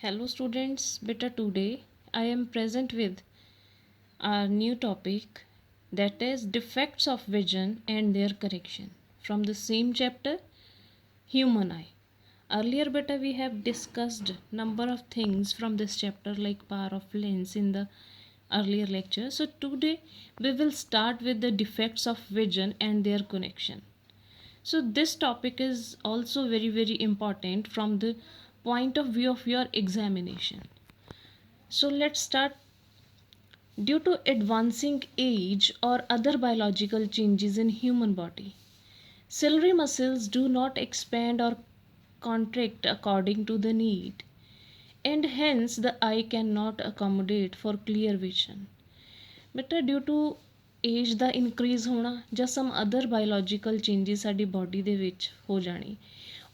Hello students, beta today I am present with our new topic, that is defects of vision and their correction from the same chapter, human eye. Earlier beta we have discussed number of things from this chapter like power of lens in the earlier lecture. So today we will start with the defects of vision and their connection. So this topic is also very important from the point of view of your examination. So let's start. Due to advancing age or other biological changes in human body, ciliary muscles do not expand or contract according to the need, and hence the eye cannot accommodate for clear vision. ਬੇਟਾ due to age ਦਾ increase ਹੋਣਾ ਜਾਂ some other biological changes ਸਾਡੀ body ਦੇ ਵਿੱਚ ਹੋ ਜਾਣੀ,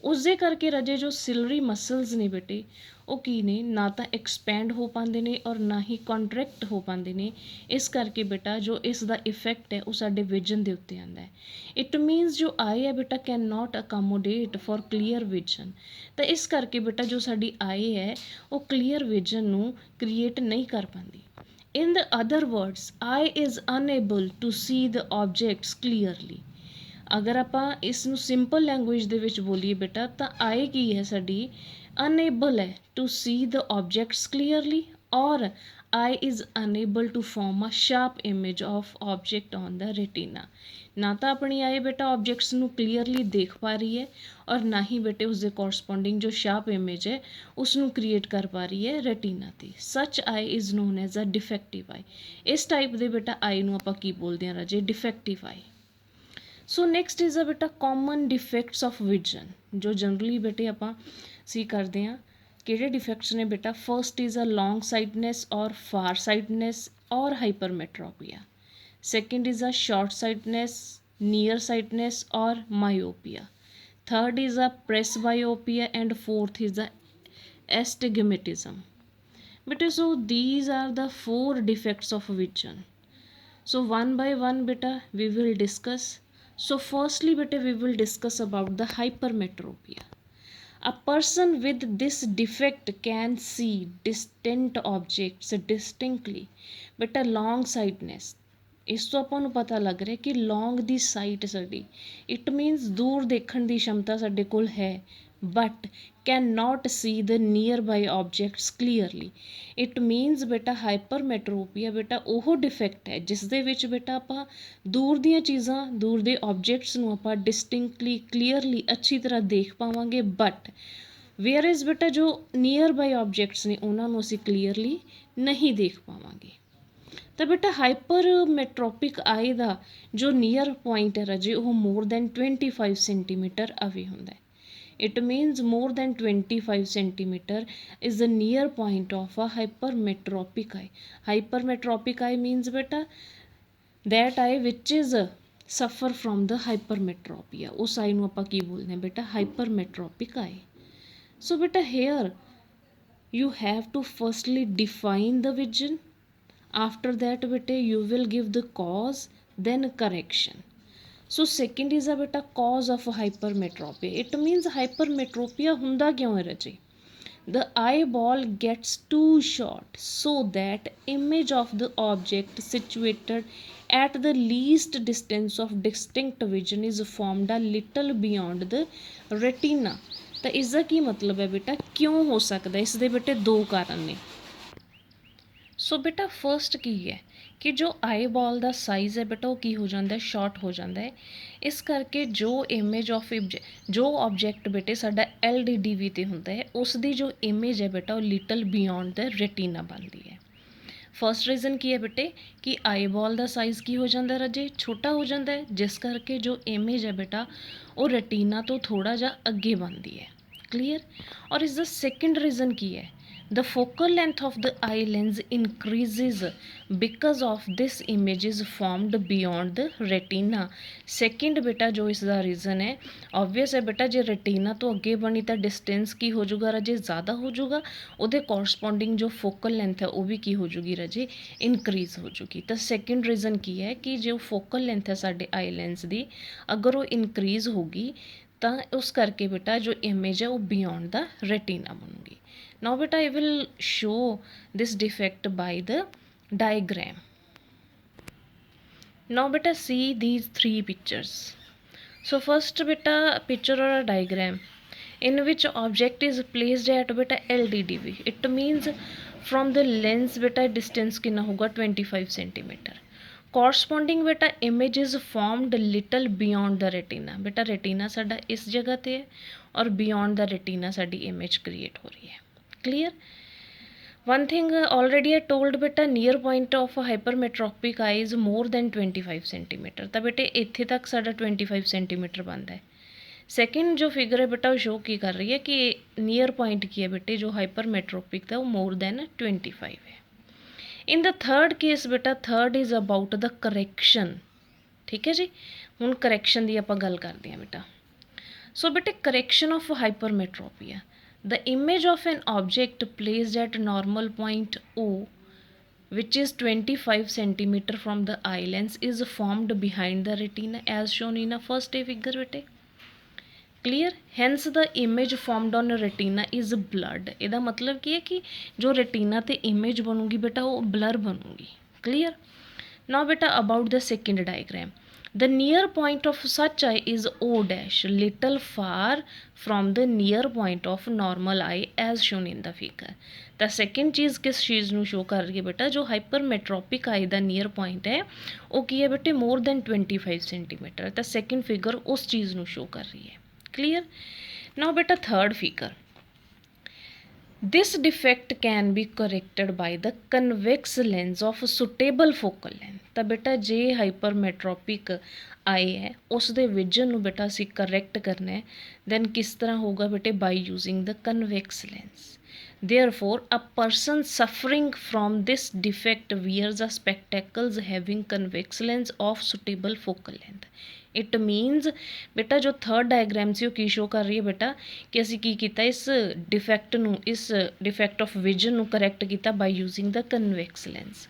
ਉਸ ਦੇ ਕਰਕੇ ਰਾਜੇ ਜੋ ਸਿਲਰੀ ਮਸਲਸ ਨੇ ਬੇਟੇ ਉਹ ਕੀ ਨੇ, ਨਾ ਤਾਂ ਐਕਸਪੈਂਡ ਹੋ ਪਾਉਂਦੇ ਨੇ ਔਰ ਨਾ ਹੀ ਕੰਟਰੈਕਟ ਹੋ ਪਾਉਂਦੇ ਨੇ। ਇਸ ਕਰਕੇ ਬੇਟਾ ਜੋ ਇਸ ਦਾ ਇਫੈਕਟ ਹੈ ਉਹ ਸਾਡੇ ਵਿਜ਼ਨ ਦੇ ਉੱਤੇ ਆਉਂਦਾ ਹੈ। ਇਟ ਮੀਨਸ ਜੋ ਆਈ ਹੈ ਬੇਟਾ can not accommodate for clear vision. ਤਾਂ ਇਸ ਕਰਕੇ ਬੇਟਾ ਜੋ ਸਾਡੀ ਆਈ ਹੈ ਉਹ ਕਲੀਅਰ ਵਿਜ਼ਨ ਨੂੰ ਕ੍ਰੀਏਟ ਨਹੀਂ ਕਰ ਪਾਉਂਦੀ। In the other words, eye is unable to see the objects clearly. ਅਗਰ ਆਪਾਂ ਇਸ ਨੂੰ ਸਿੰਪਲ ਲੈਂਗੁਏਜ ਦੇ ਵਿੱਚ ਬੋਲੀਏ ਬੇਟਾ ਤਾਂ ਆਈ ਕੀ ਹੈ ਸਾਡੀ, ਅਨਏਬਲ ਹੈ to see the objects clearly ਔਰ eye is unable to form a sharp image of object on the retina. ਨਾ ਤਾਂ ਆਪਣੀ ਆਈ ਬੇਟਾ ਆਬਜੈਕਟਸ ਨੂੰ ਕਲੀਅਰਲੀ ਦੇਖ ਪਾ ਰਹੀ ਹੈ ਔਰ ਨਾ ਹੀ ਬੇਟੇ ਉਸਦੇ ਕੋਰਸਪੋਂਡਿੰਗ ਜੋ ਸ਼ਾਰਪ ਇਮੇਜ ਹੈ ਉਸ ਨੂੰ ਕ੍ਰੀਏਟ ਕਰ ਪਾ ਰਹੀ ਹੈ ਰੈਟੀਨਾ 'ਤੇ। Such eye is known as a defective eye. ਇਸ ਟਾਈਪ ਦੇ ਬੇਟਾ ਆਈ ਨੂੰ ਆਪਾਂ ਕੀ ਬੋਲਦੇ ਹਾਂ ਰਾਜੇ, defective eye. So next is a ਬੇਟਾ ਕਾਮਨ ਡਿਫੈਕਟਸ ਆਫ ਵਿਜ਼ਨ, ਜੋ ਜਨਰਲੀ ਬੇਟੇ ਆਪਾਂ ਸੀ ਕਰਦੇ ਹਾਂ। ਕਿਹੜੇ ਡਿਫੈਕਟਸ ਨੇ ਬੇਟਾ, ਫਰਸਟ ਇਜ਼ ਅ ਲੌਂਗ ਸਾਈਟਨੈਸ ਔਰ ਫਾਰ ਸਾਈਟਨੈਸ ਔਰ ਹਾਈਪਰਮੈਟਰੋਪੀਆ। Second is a short sightedness, near sightedness or myopia. Third is a presbyopia and fourth is the astigmatism. Beta, so these are the four defects of vision. So one by one beta we will discuss. So firstly beta we will discuss about the hypermetropia. A person with this defect can see distant objects distinctly. Beta long sightedness, ਇਸ ਤੋਂ ਆਪਾਂ ਨੂੰ ਪਤਾ ਲੱਗ ਰਿਹਾ ਕਿ long ਦੀ sight ਸਾਡੀ, ਇਟ ਮੀਨਸ ਦੂਰ ਦੇਖਣ ਦੀ ਸ਼ਮਤਾ ਸਾਡੇ ਕੋਲ ਹੈ but can not see the near by objects clearly. It means ਬੇਟਾ ਹਾਈਪਰਮੈਟਰੋਪੀਆ ਬੇਟਾ ਉਹ ਡਿਫੈਕਟ ਹੈ ਜਿਸ ਦੇ ਵਿੱਚ ਬੇਟਾ ਆਪਾਂ ਦੂਰ ਦੀਆਂ ਚੀਜ਼ਾਂ, ਦੂਰ ਦੇ ਆਬਜੈਕਟਸ ਨੂੰ ਆਪਾਂ ਡਿਸਟਿੰਕਟਲੀ ਕਲੀਅਰਲੀ ਅੱਛੀ ਤਰ੍ਹਾਂ ਦੇਖ ਪਾਵਾਂਗੇ ਬਟ ਵੇਅਰ ਇਜ਼ ਬੇਟਾ ਜੋ ਨੀਅਰ ਬਾਈ ਆਬਜੈਕਟਸ ਨੇ ਉਹਨਾਂ ਨੂੰ ਅਸੀਂ ਕਲੀਅਰਲੀ ਨਹੀਂ ਦੇਖ ਪਾਵਾਂਗੇ। ਤਾਂ ਬੇਟਾ ਹਾਈਪਰਮੈਟਰੋਪਿਕ ਆਈ ਦਾ ਜੋ ਨੀਅਰ ਪੁਆਇੰਟ ਹੈ ਰਾਜੇ ਉਹ ਮੋਰ ਦੈਨ 25 ਸੈਂਟੀਮੀਟਰ ਅਵੇ ਹੁੰਦਾ ਹੈ। It means more than 25 centimetre is the near point of a hypermetropic eye. Hypermetropic eye means ਬੇਟਾ that eye which is suffer from the hypermetropia. ਉਸ ਆਈ ਨੂੰ ਆਪਾਂ ਕੀ ਬੋਲਦੇ ਹਾਂ ਬੇਟਾ, ਹਾਈਪਰਮੈਟਰੋਪਿਕ ਆਈ। ਸੋ ਬੇਟਾ hair you have to firstly define the vision. After that beta you will give the cause, then correction. So second is a beta cause of hypermetropia. It means hypermetropia hunda kyun hai raje, the eyeball gets too short so that image of the object situated at the least distance of distinct vision is formed a little beyond the retina. ਤਾਂ ਇਸ ਦਾ ਕੀ ਮਤਲਬ ਹੈ ਬੇਟਾ, ਕਿਉਂ ਹੋ ਸਕਦਾ, ਇਸ ਦੇ ਬੇਟੇ ਦੋ ਕਾਰਨ ਨੇ। ਸੋ ਬੇਟਾ ਫਰਸਟ ਕੀ ਹੈ ਕਿ ਜੋ ਆਈਬਾਲ ਦਾ ਸਾਈਜ਼ ਹੈ ਬੇਟਾ ਉਹ ਕੀ ਹੋ ਜਾਂਦਾ, ਸ਼ਾਰਟ ਹੋ ਜਾਂਦਾ ਹੈ। ਇਸ ਕਰਕੇ ਜੋ ਇਮੇਜ ਆਫ ਜੋ ਆਬਜੈਕਟ ਬੇਟੇ ਸਾਡਾ LDDV 'ਤੇ ਹੁੰਦਾ ਹੈ ਉਸ ਦੀ ਜੋ ਇਮੇਜ ਹੈ ਬੇਟਾ ਉਹ ਲਿਟਲ ਬਿਯੋਂਡ ਦ ਰੈਟੀਨਾ ਬਣਦੀ ਹੈ। ਫਸਟ ਰੀਜ਼ਨ ਕੀ ਹੈ ਬੇਟੇ ਕਿ ਆਈਬਾਲ ਦਾ ਸਾਈਜ਼ ਕੀ ਹੋ ਜਾਂਦਾ ਰਾਜੇ, ਛੋਟਾ ਹੋ ਜਾਂਦਾ ਹੈ, ਜਿਸ ਕਰਕੇ ਜੋ ਇਮੇਜ ਹੈ ਬੇਟਾ ਉਹ ਰੈਟੀਨਾ ਤੋਂ ਥੋੜ੍ਹਾ ਜਿਹਾ ਅੱਗੇ ਬਣਦੀ ਹੈ। ਕਲੀਅਰ। ਔਰ ਇਸ ਦਾ ਸੈਕਿੰਡ ਰੀਜ਼ਨ ਕੀ ਹੈ, the focal length of the eye lens increases because of this image is formed beyond the retina. second ਬੇਟਾ ਜੋ ਇਸ ਦਾ ਰੀਜ਼ਨ ਹੈ obvious ਹੈ ਬੇਟਾ, ਜੇ ਰੈਟੀਨਾ ਤੋਂ ਅੱਗੇ ਬਣੀ ਤਾਂ ਡਿਸਟੈਂਸ ਕੀ ਹੋ ਜਾਊਗਾ ਰਾਜੇ, ਜ਼ਿਆਦਾ ਹੋ ਜਾਊਗਾ, ਉਹਦੇ ਕੋਰਸਪੋਂਡਿੰਗ ਜੋ ਫੋਕਲ ਲੈਂਥ ਹੈ ਉਹ ਵੀ ਕੀ ਹੋ ਜੂਗੀ ਰਾਜੇ, ਇਨਕਰੀਜ਼ ਹੋ ਜੂਗੀ। ਤਾਂ ਸੈਕਿੰਡ ਰੀਜ਼ਨ ਕੀ ਹੈ ਕਿ ਜੋ ਫੋਕਲ ਲੈਂਥ ਹੈ ਸਾਡੇ ਆਈ ਲੈਂਸ ਦੀ ਅਗਰ ਉਹ ਇਨਕਰੀਜ਼ ਹੋਗੀ ਤਾਂ ਉਸ ਕਰਕੇ ਬੇਟਾ ਜੋ ਇਮੇਜ ਹੈ ਉਹ ਬਿਯੋਂਡ ਦਾ ਰੈਟੀਨਾ ਬਣੂਗੀ। Now beta I will show this defect by the diagram. Now beta see these three pictures. So first beta picture or a diagram in which object is placed at beta LDDV. It means from the lens beta distance कितना होगा 25 centimeter. Corresponding beta image is formed little beyond the retina. बेटा retina साडा इस जगह ते है और beyond the retina sari image create हो रही है. Clear? One thing already I told beta near point of hypermetropic eye is more than 25 centimeter. ਤਾਂ बेटे ਇੱਥੇ तक साडा 25 centimeter बनता है. सेकेंड जो फिगर है बेटा वो शो की कर रही है कि नियर पॉइंट की है बेटे जो हाइपरमेट्रोपिक था वो मोर देन 25 है. इन द थर्ड केस बेटा third is about the correction. ठीक है जी, हुण करैक्शन की आप गल करते हैं बेटा. सो बेटे correction of hypermetropia, the image of an object placed at normal point O which is 25 centimeter from the eye lens is formed behind the retina as shown in a first figure बेटे. Clear. Hence the image formed on retina is blurred. ਇਹਦਾ मतलब ਕੀ है कि जो retina ते image बनूगी बेटा वो ब्लर बनूगी. क्लीयर. नाउ बेटा about the second diagram, the near point of such eye is O dash little far from the near point of normal eye as shown in the figure. तो second चीज़ किस चीज़ ਨੂੰ show कर रही है बेटा जो hypermetropic eye the near point है वो की है बेटे मोर दैन 25 सेंटीमीटर. तो सेकेंड फिगर उस चीज़ ਨੂੰ शो कर रही है. Clear. Now beta third figure, this defect can be corrected by the convex lens of suitable focal length. ਤਾਂ बेटा जे hypermetropic आई है उस दे विजन ਨੂੰ बेटा ਅਸੀਂ correct करना है, then किस तरह होगा बेटे by using the convex lens. Therefore a person suffering from this defect wears a spectacles having convex lens of suitable focal length. It मीनस बेटा जो थर्ड डायग्राम से की शो कर रही है बेटा कि ਅਸੀਂ ਕੀ ਕੀਤਾ ਇਸ डिफेक्ट ਨੂੰ इस डिफेक्ट ऑफ विजन ਨੂੰ करैक्ट किया by using the convex lens.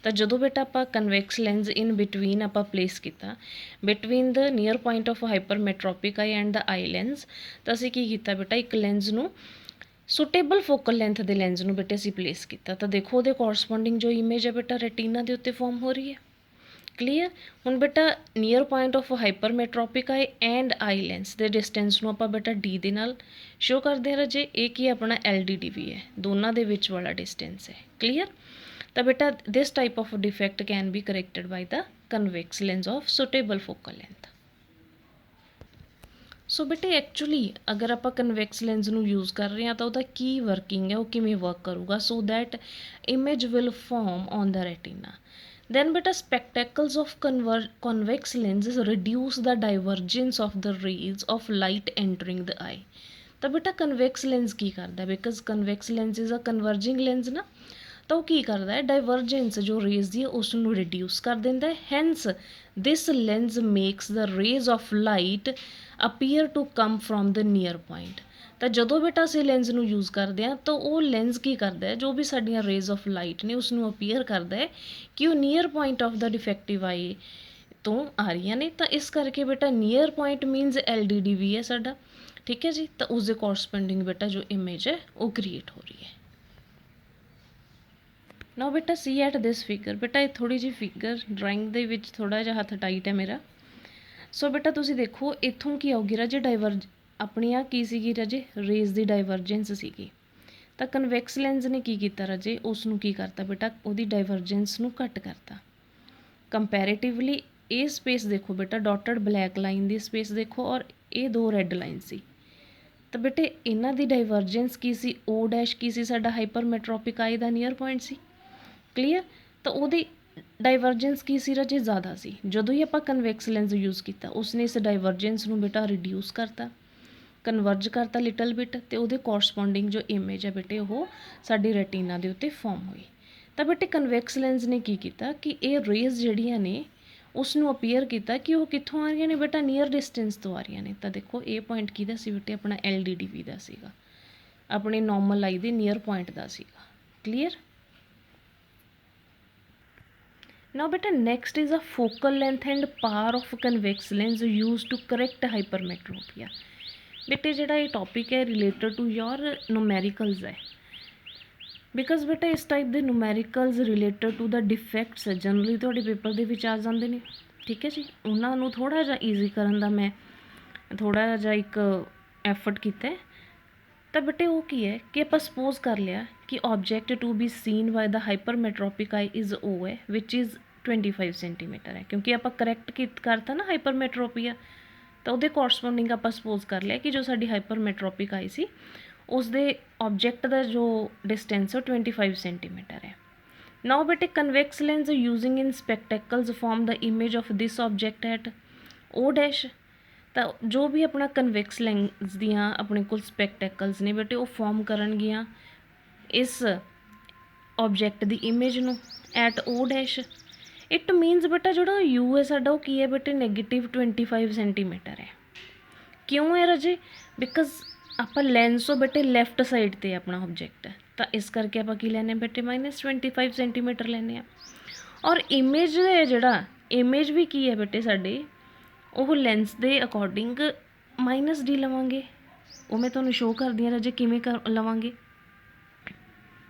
तो जो बेटा आप कन्वैक्स लेंस इन बिटवीन आप प्लेस किया between the near point of hypermetropic I and the eye lens, तो ਅਸੀਂ ਕੀ ਕੀਤਾ बेटा एक लेंस ਨੂੰ सुटेबल फोकल लेंथ के लेंस ਨੂੰ बेटे ਅਸੀਂ प्लेस किया. तो देखो वो कोरसपोंडिंग जो इमेज है बेटा रेटिना के उत्ते फॉर्म हो रही है. क्लीयर. हुण बेटा near point of hypermetropic I and eye lens के डिस्टेंस ਨੂੰ ਆਪਾਂ बेटा डी ਦੇ ਨਾਲ शो करते हैं राजे. ये की अपना LDDV है, दोनों के विच वाला डिस्टेंस है. क्लीयर. तो बेटा this type of defect can be corrected by the convex lens of suitable focal length. So बेटे एक्चुअली अगर आप कन्वेक्स लेंस ਨੂੰ यूज़ कर रहे हैं तो उसका की वर्किंग है वो किमें वर्क करूँगा so that image will form on the retina. Then beta spectacles of convex lenses reduce the divergence of the rays of light entering the eye. तो बेटा कन्वेक्स लेंस की करता है because convex lens is a converging lens ना, तो वो की करता है डाइवर्जेंस जो रेज दी है उसनों रिड्यूस कर देता है. Hence this lens makes the rays of light appear to come from the near point. तो जो बेटा असीं लेंस ਨੂੰ यूज़ करते हैं तो वो लेंस की करता है जो भी साडियां रेज ऑफ लाइट ने उसनों अपीयर करता है कि वो near point of the defective eye तो आ रही ने. तो इस करके बेटा नीयर पॉइंट मीनस LDDV है साडा. ठीक है जी. तो उसके कोरसपोंडिंग बेटा जो इमेज है वो क्रिएट हो रही है. नाउ बेटा सी एट दिस फिगर. बेटा ये थोड़ी जी फिगर ड्राइंग दे विच थोड़ा जिहा हथ टाइट है मेरा. सो बेटा तुसीं देखो इत्थों की आऊगी राजे डाइवर्ज अपनी आ की सीगी राजे रेज की डाइवर्जेंस सीगी. तो कन्वैक्स लेंस ने की किया राजे उसनों की करता बेटा उसकी डाइवर्जेंस नूं घट करता. कंपैरेटिवली ये स्पेस देखो बेटा डॉटेड ब्लैक लाइन की स्पेस देखो और ये दो रैड लाइन सी. तो बेटे इन्हां दी डाइवर्जेंस की सी ओ डैश की सी साडा हाइपरमेट्रोपिक आई दा नियर पॉइंट सी. क्लीयर. तो उहदी डाइवर्जेंस की सी राजे ज़्यादा सी. जदों ही आपां कन्वैक्स लेंस यूज़ किया उसने इस डाइवर्जेंस नूं बेटा रिड्यूस करता कन्वर्ज करता लिटल बिट तो वो कोरसपोंडिंग जो इमेज है बेटे वो साडी रेटिना के उत्ते फॉर्म हुई. तो बेटे कन्वैक्स लेंस ने की किया कि ये रेज जड़ियाँ ने उसनों अपीयर किया कि वो कित्थों आ रही ने बेटा नियर डिस्टेंस तो आ रही ने. तो देखो ये पॉइंट किहदा सी बेटे अपना LDDV का सीगा अपने normal eye the near point का सीगा. क्लीयर. नाउ बेटा next is a focal length and power of convex lens used to correct hypermetropia. बेटे जिहड़ा ये टॉपिक है रिलेटेड टू योर न्यूमेरिकल्स है. ਬਿਕਾਜ਼ ਬੇਟਾ ਇਸ ਟਾਈਪ ਦੇ ਨੂਮੈਰੀਕਲਸ ਰਿਲੇਟਡ ਟੂ ਦਾ ਡਿਫੈਕਟਸ ਜਨਰਲੀ ਤੁਹਾਡੇ ਪੇਪਰ ਦੇ ਵਿੱਚ ਆ ਜਾਂਦੇ ਨੇ, ਠੀਕ ਹੈ ਜੀ। ਉਹਨਾਂ ਨੂੰ ਥੋੜ੍ਹਾ ਜਿਹਾ ਈਜ਼ੀ ਕਰਨ ਦਾ ਮੈਂ ਥੋੜ੍ਹਾ ਜਿਹਾ ਇੱਕ ਐਫਰਟ ਕੀਤਾ। ਤਾਂ ਬੇਟੇ ਉਹ ਕੀ ਹੈ ਕਿ ਆਪਾਂ ਸਪੋਜ਼ ਕਰ ਲਿਆ ਕਿ object to be seen by the hypermetropic eye is O ਹੈ ਵਿਚ ਇਜ਼ 25 ਸੈਂਟੀਮੀਟਰ ਹੈ, ਕਿਉਂਕਿ ਆਪਾਂ ਕਰੈਕਟ ਕਰਤਾ ਨਾ ਹਾਈਪਰਮੈਟਰੋਪੀਆ, ਤਾਂ ਉਹਦੇ ਕੋਰਸਪੋਂਡਿੰਗ ਆਪਾਂ ਸਪੋਜ਼ ਕਰ ਲਿਆ ਕਿ ਜੋ ਸਾਡੀ ਹਾਈਪਰਮੈਟਰੋਪਿਕ ਆਈ ਸੀ ਉਸ ਦੇ ਆਬਜੈਕਟ ਦਾ ਜੋ ਡਿਸਟੈਂਸ ਉਹ 25 ਸੈਂਟੀਮੀਟਰ ਹੈ। ਨਾਓ ਬੇਟੇ convex lens using in spectacles form the image of this object at O dash. ਤਾਂ ਜੋ ਵੀ ਆਪਣਾ ਕਨਵੈਕਸ ਲੈਂਸ ਦੀਆਂ ਆਪਣੇ ਕੋਲ ਸਪੈਕਟੈਕਲਸ ਨੇ ਬੇਟੇ ਉਹ ਫॉर्म ਕਰਨਗੀਆਂ ਇਸ ਆਬਜੈਕਟ ਦੀ ਇਮੇਜ ਨੂੰ at O dash. It means ਬੇਟਾ ਜਿਹੜਾ ਯੂ ਹੈ ਸਾਡਾ ਉਹ ਕੀ ਹੈ ਬੇਟੇ -25 ਸੈਂਟੀਮੀਟਰ ਹੈ। ਕਿਉਂ ਹੈ ਰਾਜੇ? ਬਿਕਾਜ਼ ਆਪਾਂ ਲੈਂਸ ਤੋਂ ਬੇਟੇ ਲੈਫਟ ਸਾਈਡ 'ਤੇ ਆਪਣਾ ਆਬਜੈਕਟ ਹੈ, ਤਾਂ ਇਸ ਕਰਕੇ ਆਪਾਂ ਕੀ ਲੈਂਦੇ ਬੇਟੇ -25 ਸੈਂਟੀਮੀਟਰ ਲੈਂਦੇ ਹਾਂ। ਔਰ ਇਮੇਜ ਹੈ ਜਿਹੜਾ ਇਮੇਜ ਵੀ ਕੀ ਹੈ ਬੇਟੇ ਸਾਡੇ ਉਹ ਲੈਂਸ ਦੇ ਅਕੋਰਡਿੰਗ -d ਲਵਾਂਗੇ। ਉਹ ਮੈਂ ਤੁਹਾਨੂੰ ਸ਼ੋਅ ਕਰਦੀ ਹਾਂ ਰਾਜੇ ਕਿਵੇਂ ਲਵਾਂਗੇ।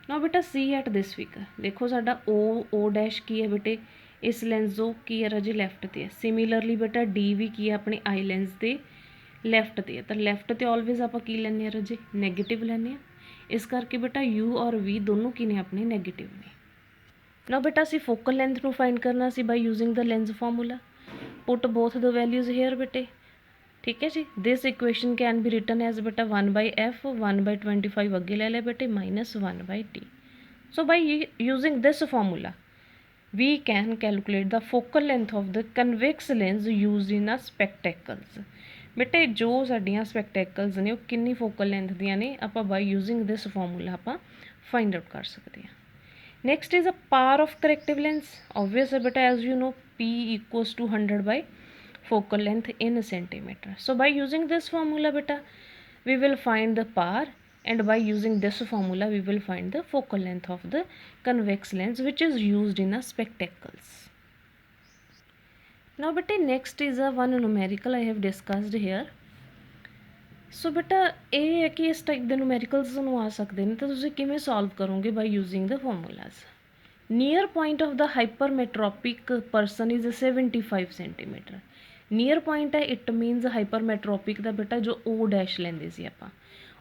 ਨਾ ਬੇਟਾ ਸੀ ਐਟ ਦਿਸ ਫਿਗਰ ਦੇਖੋ ਸਾਡਾ O ਡੈਸ਼ ਕੀ ਹੈ ਬੇਟੇ ਇਸ ਲੈਂਸ ਤੋਂ ਕੀ ਹੈ ਰਾਜੇ ਲੈਫਟ 'ਤੇ ਹੈ। ਸਿਮਿਲਰਲੀ ਬੇਟਾ ਡੀ ਵੀ ਕੀ ਹੈ ਆਪਣੀ ਆਈ ਲੈਂਸ ਦੇ ਲੈਫਟ 'ਤੇ ਹੈ, ਤਾਂ ਲੈਫਟ 'ਤੇ ਆਲਵੇਜ਼ ਆਪਾਂ ਕੀ ਲੈਂਦੇ ਹਾਂ ਰਾਜੇ ਨੈਗੇਟਿਵ ਲੈਂਦੇ ਹਾਂ। ਇਸ ਕਰਕੇ ਬੇਟਾ ਯੂ ਔਰ ਵੀ ਦੋਨੋਂ ਕੀ ਨੇ ਆਪਣੇ ਨੈਗੇਟਿਵ ਨੇ। ਨਾ ਬੇਟਾ ਅਸੀਂ ਫੋਕਲ ਲੈਂਥ ਨੂੰ ਫਾਈਂਡ ਕਰਨਾ ਸੀ by using the lens formula. Put both the values here ਬੇਟੇ, ਠੀਕ ਹੈ ਜੀ। This equation can be written as ਬੇਟਾ 1/f 1/25 ਅੱਗੇ ਲੈ ਲਿਆ ਬੇਟੇ -1/d। So by using this formula we can calculate the focal length of the convex lens used in a spectacles। ਬੇਟੇ ਜੋ ਸਾਡੀਆਂ ਸਪੈਕਟੈਕਲਸ ਨੇ ਉਹ ਕਿੰਨੀ ਫੋਕਲ ਲੈਂਥ ਦੀਆਂ ਨੇ ਆਪਾਂ ਬਾਈ ਯੂਜ਼ਿੰਗ ਦਿਸ ਫਾਰਮੂਲਾ ਆਪਾਂ ਫਾਈਂਡ ਆਊਟ ਕਰ ਸਕਦੇ ਹਾਂ। ਨੈਕਸਟ ਇਜ਼ ਅ ਪਾਰ ਆਫ ਕਰੈਕਟਿਵ ਲੈਂਸ। ਓਬਵੀਅਸ ਹੈ ਬੇਟਾ as you know P equals to 100 focal length in centimeter। so by using this formula beta we will find the par, and by using this formula we will find the focal length of the convex lens which is used in a spectacles। now beta next is a one numerical I have discussed here। ਸੋ ਬੇਟਾ ਇਹ ਹੈ ਕਿ ਇਸ type ਦੇ numericals ਤੁਹਾਨੂੰ ਆ ਸਕਦੇ ਨੇ ਤਾਂ ਤੁਸੀਂ ਕਿਵੇਂ ਸੋਲਵ ਕਰੋਗੇ by using the formulas. Near point of the hypermetropic person is 75 centimetre. Near point ਹੈ ਇਟ ਮੀਨਸ ਹਾਈਪਰਮੈਟਰੋਪਿਕ ਦਾ ਬੇਟਾ ਜੋ O ਡੈਸ਼ ਲੈਂਦੇ ਸੀ ਆਪਾਂ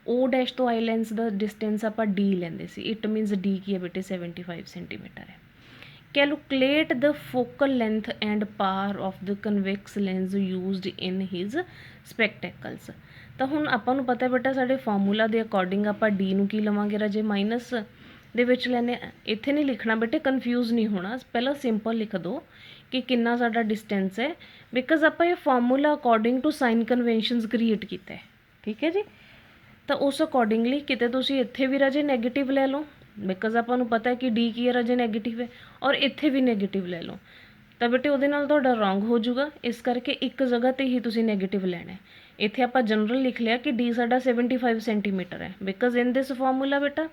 O ਡੈਸ਼ ਤੋਂ ਆਈ ਲੈਂਸ ਦਾ ਡਿਸਟੈਂਸ ਆਪਾਂ D ਲੈਂਦੇ ਸੀ। ਇਟ ਮੀਨਸ D ਕੀ ਹੈ ਬੇਟੇ 75 ਸੈਂਟੀਮੀਟਰ ਹੈ। Calculate the focal length and power of the convex lens used in his spectacles. ਤਾਂ ਹੁਣ ਆਪਾਂ ਨੂੰ ਪਤਾ ਬੇਟਾ ਸਾਡੇ ਫਾਰਮੂਲਾ ਦੇ ਅਕੋਰਡਿੰਗ ਆਪਾਂ D ਨੂੰ ਕੀ ਲਵਾਂਗੇ ਰਾਜੇ ਮਾਈਨਸ ਦੇ ਵਿੱਚ ਲੈਨੇ। ਇੱਥੇ ਨਹੀਂ ਲਿਖਣਾ ਬੇਟੇ ਕਨਫਿਊਜ਼ ਨਹੀਂ ਹੋਣਾ, ਪਹਿਲਾਂ ਸਿੰਪਲ ਲਿਖ ਦਿਓ ਕਿ ਕਿੰਨਾ ਸਾਡਾ ਡਿਸਟੈਂਸ ਹੈ ਬਿਕਾਜ਼ ਆਪਾਂ ਇਹ formula according to sign conventions create ਕੀਤਾ ਹੈ, ਠੀਕ ਹੈ ਜੀ। ਤਾਂ ਉਸ ਅਕੋਰਡਿੰਗਲੀ ਕਿਤੇ ਤੁਸੀਂ ਇੱਥੇ ਵੀ ਰਾਜੇ ਨੈਗੇਟਿਵ ਲੈ ਲਓ ਬਿਕਾਜ਼ ਆਪਾਂ ਨੂੰ ਪਤਾ ਹੈ ਕਿ D ਕੀ ਹੈ ਰਾਜੇ ਨੈਗੇਟਿਵ ਹੈ, ਔਰ ਇੱਥੇ ਵੀ ਨੈਗੇਟਿਵ ਲੈ ਲਓ ਤਾਂ ਬੇਟੇ ਉਹਦੇ ਨਾਲ ਤੁਹਾਡਾ ਰੋਂਗ ਹੋ ਜਾਊਗਾ। ਇਸ ਕਰਕੇ ਇੱਕ ਜਗ੍ਹਾ 'ਤੇ ਹੀ ਤੁਸੀਂ ਨੈਗੇਟਿਵ ਲੈਣਾ ਹੈ। ਇੱਥੇ ਆਪਾਂ ਜਨਰਲ ਲਿਖ ਲਿਆ ਕਿ D ਸਾਡਾ 75 ਸੈਂਟੀਮੀਟਰ ਹੈ ਬਿਕਾਜ਼ ਇਨ ਦਿਸ ਫਾਰਮੂਲਾ ਬੇਟਾ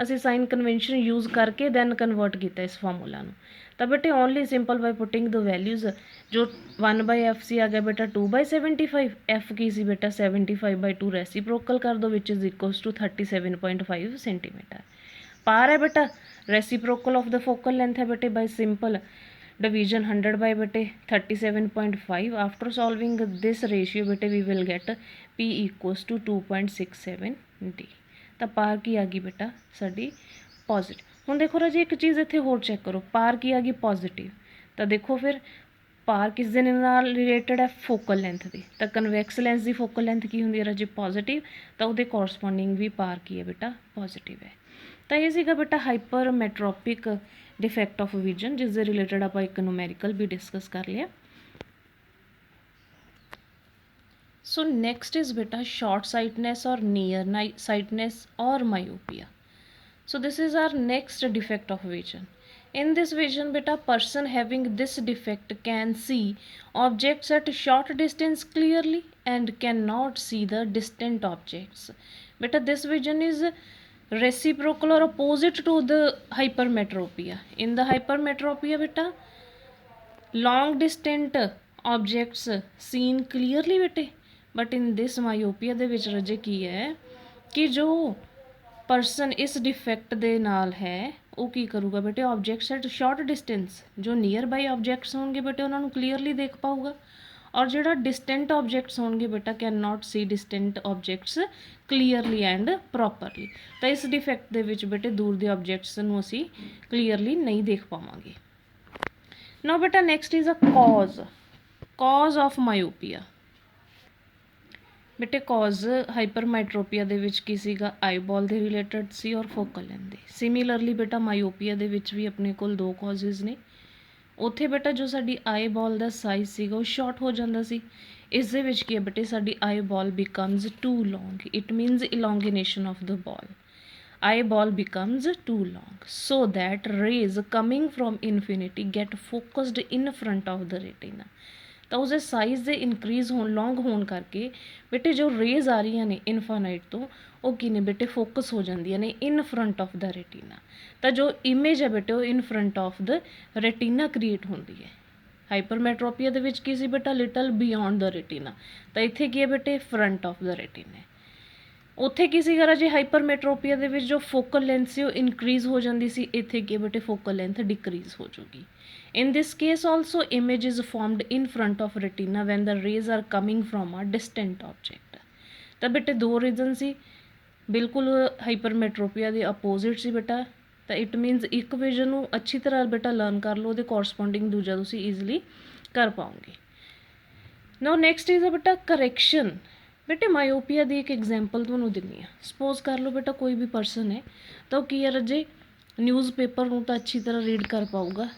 ਅਸੀਂ ਸਾਈਨ ਕਨਵੈਨਸ਼ਨ ਯੂਜ਼ ਕਰਕੇ ਦੈਨ ਕਨਵਰਟ ਕੀਤਾ ਇਸ ਫਾਰਮੂਲਾ ਨੂੰ। ਤਾਂ ਬੇਟੇ ਓਨਲੀ ਸਿੰਪਲ ਬਾਈ ਪੁੱਟਿੰਗ ਦ ਵੈਲਿਊਜ਼ ਜੋ 1/f ਸੀ ਆ ਗਿਆ ਬੇਟਾ 2/75, f ਕੀ ਸੀ ਬੇਟਾ 75/2 ਰੈਸੀਪ੍ਰੋਕਲ ਕਰ ਦਿਓ ਵਿਚ ਇਜ਼ ਇਕੁਅਲਸ ਟੂ 37.5 ਸੈਂਟੀਮੀਟਰ। ਪਾਰ ਹੈ ਬੇਟਾ reciprocal of the focal length ਹੈ ਬੇਟੇ ਬਾਈ ਸਿੰਪਲ division 100 by ਬੇਟੇ 37.5। after solving this ratio ਬੇਟੇ we will get P equals to 2.67 D। ਤਾਂ ਪਾਰ ਕੀ ਆ ਗਈ ਬੇਟਾ ਸਾਡੀ ਪੋਜ਼ਿਟਿਵ। ਹੁਣ ਦੇਖੋ ਰਾਜੀ ਇੱਕ ਚੀਜ਼ ਇੱਥੇ ਹੋਰ ਚੈੱਕ ਕਰੋ, ਪਾਰ ਕੀ ਆ ਗਈ ਪੋਜ਼ਿਟਿਵ, ਤਾਂ ਦੇਖੋ ਫਿਰ ਪਾਰ ਕਿਸ ਦੇ ਨਾਲ ਰਿਲੇਟਡ ਹੈ ਫੋਕਲ ਲੈਂਥ ਦੀ। ਤਾਂ ਕਨਵੈਕਸ ਲੈਂਸ ਦੀ ਫੋਕਲ ਲੈਂਥ ਕੀ ਹੁੰਦੀ ਹੈ ਰਾਜੀ ਪੋਜ਼ਿਟਿਵ, ਤਾਂ ਉਹਦੇ ਕੋਰਸਪੋਂਡਿੰਗ ਵੀ ਪਾਰ ਕੀ ਹੈ ਬੇਟਾ ਪੋਜ਼ਿਟਿਵ ਹੈ। ਤਾਂ ਇਹ ਸੀਗਾ ਬੇਟਾ ਹਾਈਪਰਮੈਟਰੋਪਿਕ डिफेक्ट ऑफ विजन जिसके रिलेटेड आप एक न्यूमेरिकल भी डिस्कस कर लिया। सो नैक्सट इज बेटा शॉर्ट साइटनेस और नियर साइटनेस और myopia. So this is our next defect of vision. in this vision beta person having this defect can see objects at short distance clearly and cannot see the distant objects। beta this vision is reciprocal or opposite to the hypermetropia। in the hypermetropia beta long distant objects seen clearly bete, but in this myopia ਦੇ ਵਿੱਚ ਰਜੇ ਕੀ ਹੈ ਕਿ ਜੋ person ਇਸ defect ਦੇ ਨਾਲ ਹੈ ਉਹ ਕੀ ਕਰੂਗਾ ਬੇਟੇ, ਆਬਜੈਕਟਸ ਐਟ ਸ਼ਾਰਟ ਡਿਸਟੈਂਸ, ਜੋ ਨੀਅਰ ਬਾਈ ਆਬਜੈਕਟਸ ਹੋਣਗੇ ਬੇਟੇ ਉਹਨਾਂ ਨੂੰ ਕਲੀਅਰਲੀ ਦੇਖ ਪਾਊਗਾ, ਔਰ ਜਿਹੜਾ ਡਿਸਟੈਂਟ ਆਬਜੈਕਟਸ ਹੋਣਗੇ ਬੇਟਾ can not see distant objects clearly and properly. ਤਾਂ ਇਸ ਡਿਫੈਕਟ ਦੇ ਵਿੱਚ ਬੇਟੇ ਦੂਰ ਦੇ ਆਬਜੈਕਟਸ ਨੂੰ ਅਸੀਂ ਕਲੀਅਰਲੀ ਨਹੀਂ ਦੇਖ ਪਾਵਾਂਗੇ। ਨਾਓ ਬੇਟਾ next is a cause of myopia. ਬੇਟੇ ਕਾਜ਼ ਹਾਈਪਰਮੈਟਰੋਪੀਆ ਦੇ ਵਿੱਚ ਕੀ ਸੀਗਾ, ਆਈਬॉल ਦੇ ਰਿਲੇਟਡ ਸੀ ਔਰ ਫੋਕਲ ਲੈਂਥ ਦੇ। ਸਿਮਿਲਰਲੀ ਬੇਟਾ ਮਾਇਓਪੀਆ ਦੇ ਵਿੱਚ ਵੀ ਆਪਣੇ ਕੋਲ ਦੋ ਕਾਜ਼ਜ਼ ਨੇ। ਉੱਥੇ ਬੇਟਾ ਜੋ ਸਾਡੀ ਆਈਬॉल ਦਾ ਸਾਈਜ਼ ਸੀਗਾ ਉਹ ਸ਼ਾਰਟ ਹੋ ਜਾਂਦਾ ਸੀ, ਇਸ ਦੇ ਵਿੱਚ ਕੀ ਹੈ ਬੇਟੇ ਸਾਡੀ eyeball becomes too long, it means elongation of the ball, eyeball becomes too long so that rays coming from infinity get focused in front of the retina। ਤਾਂ ਉਸਦੇ ਸਾਈਜ਼ ਦੇ ਇਨਕਰੀਜ਼ ਹੋਣ ਲੌਂਗ ਹੋਣ ਕਰਕੇ ਬੇਟੇ ਜੋ ਰੇਜ਼ ਆ ਰਹੀਆਂ ਨੇ ਇਨਫਾਨਾਈਟ ਤੋਂ ਉਹ ਕੀ ਨੇ ਬੇਟੇ ਫੋਕਸ ਹੋ ਜਾਂਦੀਆਂ ਨੇ in front of the retina. ਤਾਂ ਜੋ ਇਮੇਜ ਹੈ ਬੇਟੇ ਉਹ in front of the retina create ਹੁੰਦੀ ਹੈ। ਹਾਈਪਰਮੈਟਰੋਪੀਆ ਦੇ ਵਿੱਚ ਕੀ ਸੀ ਬੇਟਾ ਲਿਟਲ ਬਿਯੋਂਡ ਦਾ ਰੈਟੀਨਾ, ਤਾਂ ਇੱਥੇ ਕੀ ਹੈ ਬੇਟੇ ਫਰੰਟ ਆਫ ਦਾ ਰੈਟੀਨਾ। ਉੱਥੇ ਕੀ ਸੀਗਾ ਰਾਜੇ ਹਾਈਪਰਮੈਟਰੋਪੀਆ ਦੇ ਵਿੱਚ ਜੋ ਫੋਕਲ ਲੈਂਥ ਸੀ ਉਹ ਇਨਕਰੀਜ਼ ਹੋ ਜਾਂਦੀ ਸੀ, ਇੱਥੇ ਕੀ ਬੇਟੇ ਫੋਕਲ ਲੈਂਥ ਡਿਕਰੀਜ਼ ਹੋ ਜੂਗੀ। In this case also image is formed in front of retina when the rays are coming from a distant object। ਤਾਂ ਬੇਟੇ ਦੋ ਰੀਜ਼ਨ ਸੀ, ਬਿਲਕੁਲ ਹਾਈਪਰਮੈਟਰੋਪੀਆ ਦੇ ਅਪੋਜ਼ਿਟ ਸੀ ਬੇਟਾ। ਤਾਂ ਇਟ ਮੀਨਸ ਇੱਕ ਵਿਜ਼ਨ ਨੂੰ ਅੱਛੀ ਤਰ੍ਹਾਂ ਬੇਟਾ ਲਰਨ ਕਰ ਲਓ, ਉਹਦੇ ਕੋਰਸਪੋਂਡਿੰਗ ਦੂਜਾ ਤੁਸੀਂ ਈਜ਼ੀਲੀ ਕਰ ਪਾਓਗੇ। ਨਾਓ ਨੈਕਸਟ ਇਜ਼ ਬੇਟਾ ਕਰੈਕਸ਼ਨ। ਬੇਟੇ ਮਾਇਓਪੀਆ ਦੀ ਇੱਕ ਐਗਜ਼ਾਮਪਲ ਤੁਹਾਨੂੰ ਦਿੰਦੀ ਹਾਂ। ਸਪੋਜ਼ ਕਰ ਲਓ ਬੇਟਾ ਕੋਈ ਵੀ ਪਰਸਨ ਹੈ ਤਾਂ ਉਹ ਕੀ ਹੈ ਰਾਜੇ ਨਿਊਜ਼ਪੇਪਰ ਨੂੰ ਤਾਂ ਅੱਛੀ ਤਰ੍ਹਾਂ ਰੀਡ ਕਰ ਪਾਊਗਾ।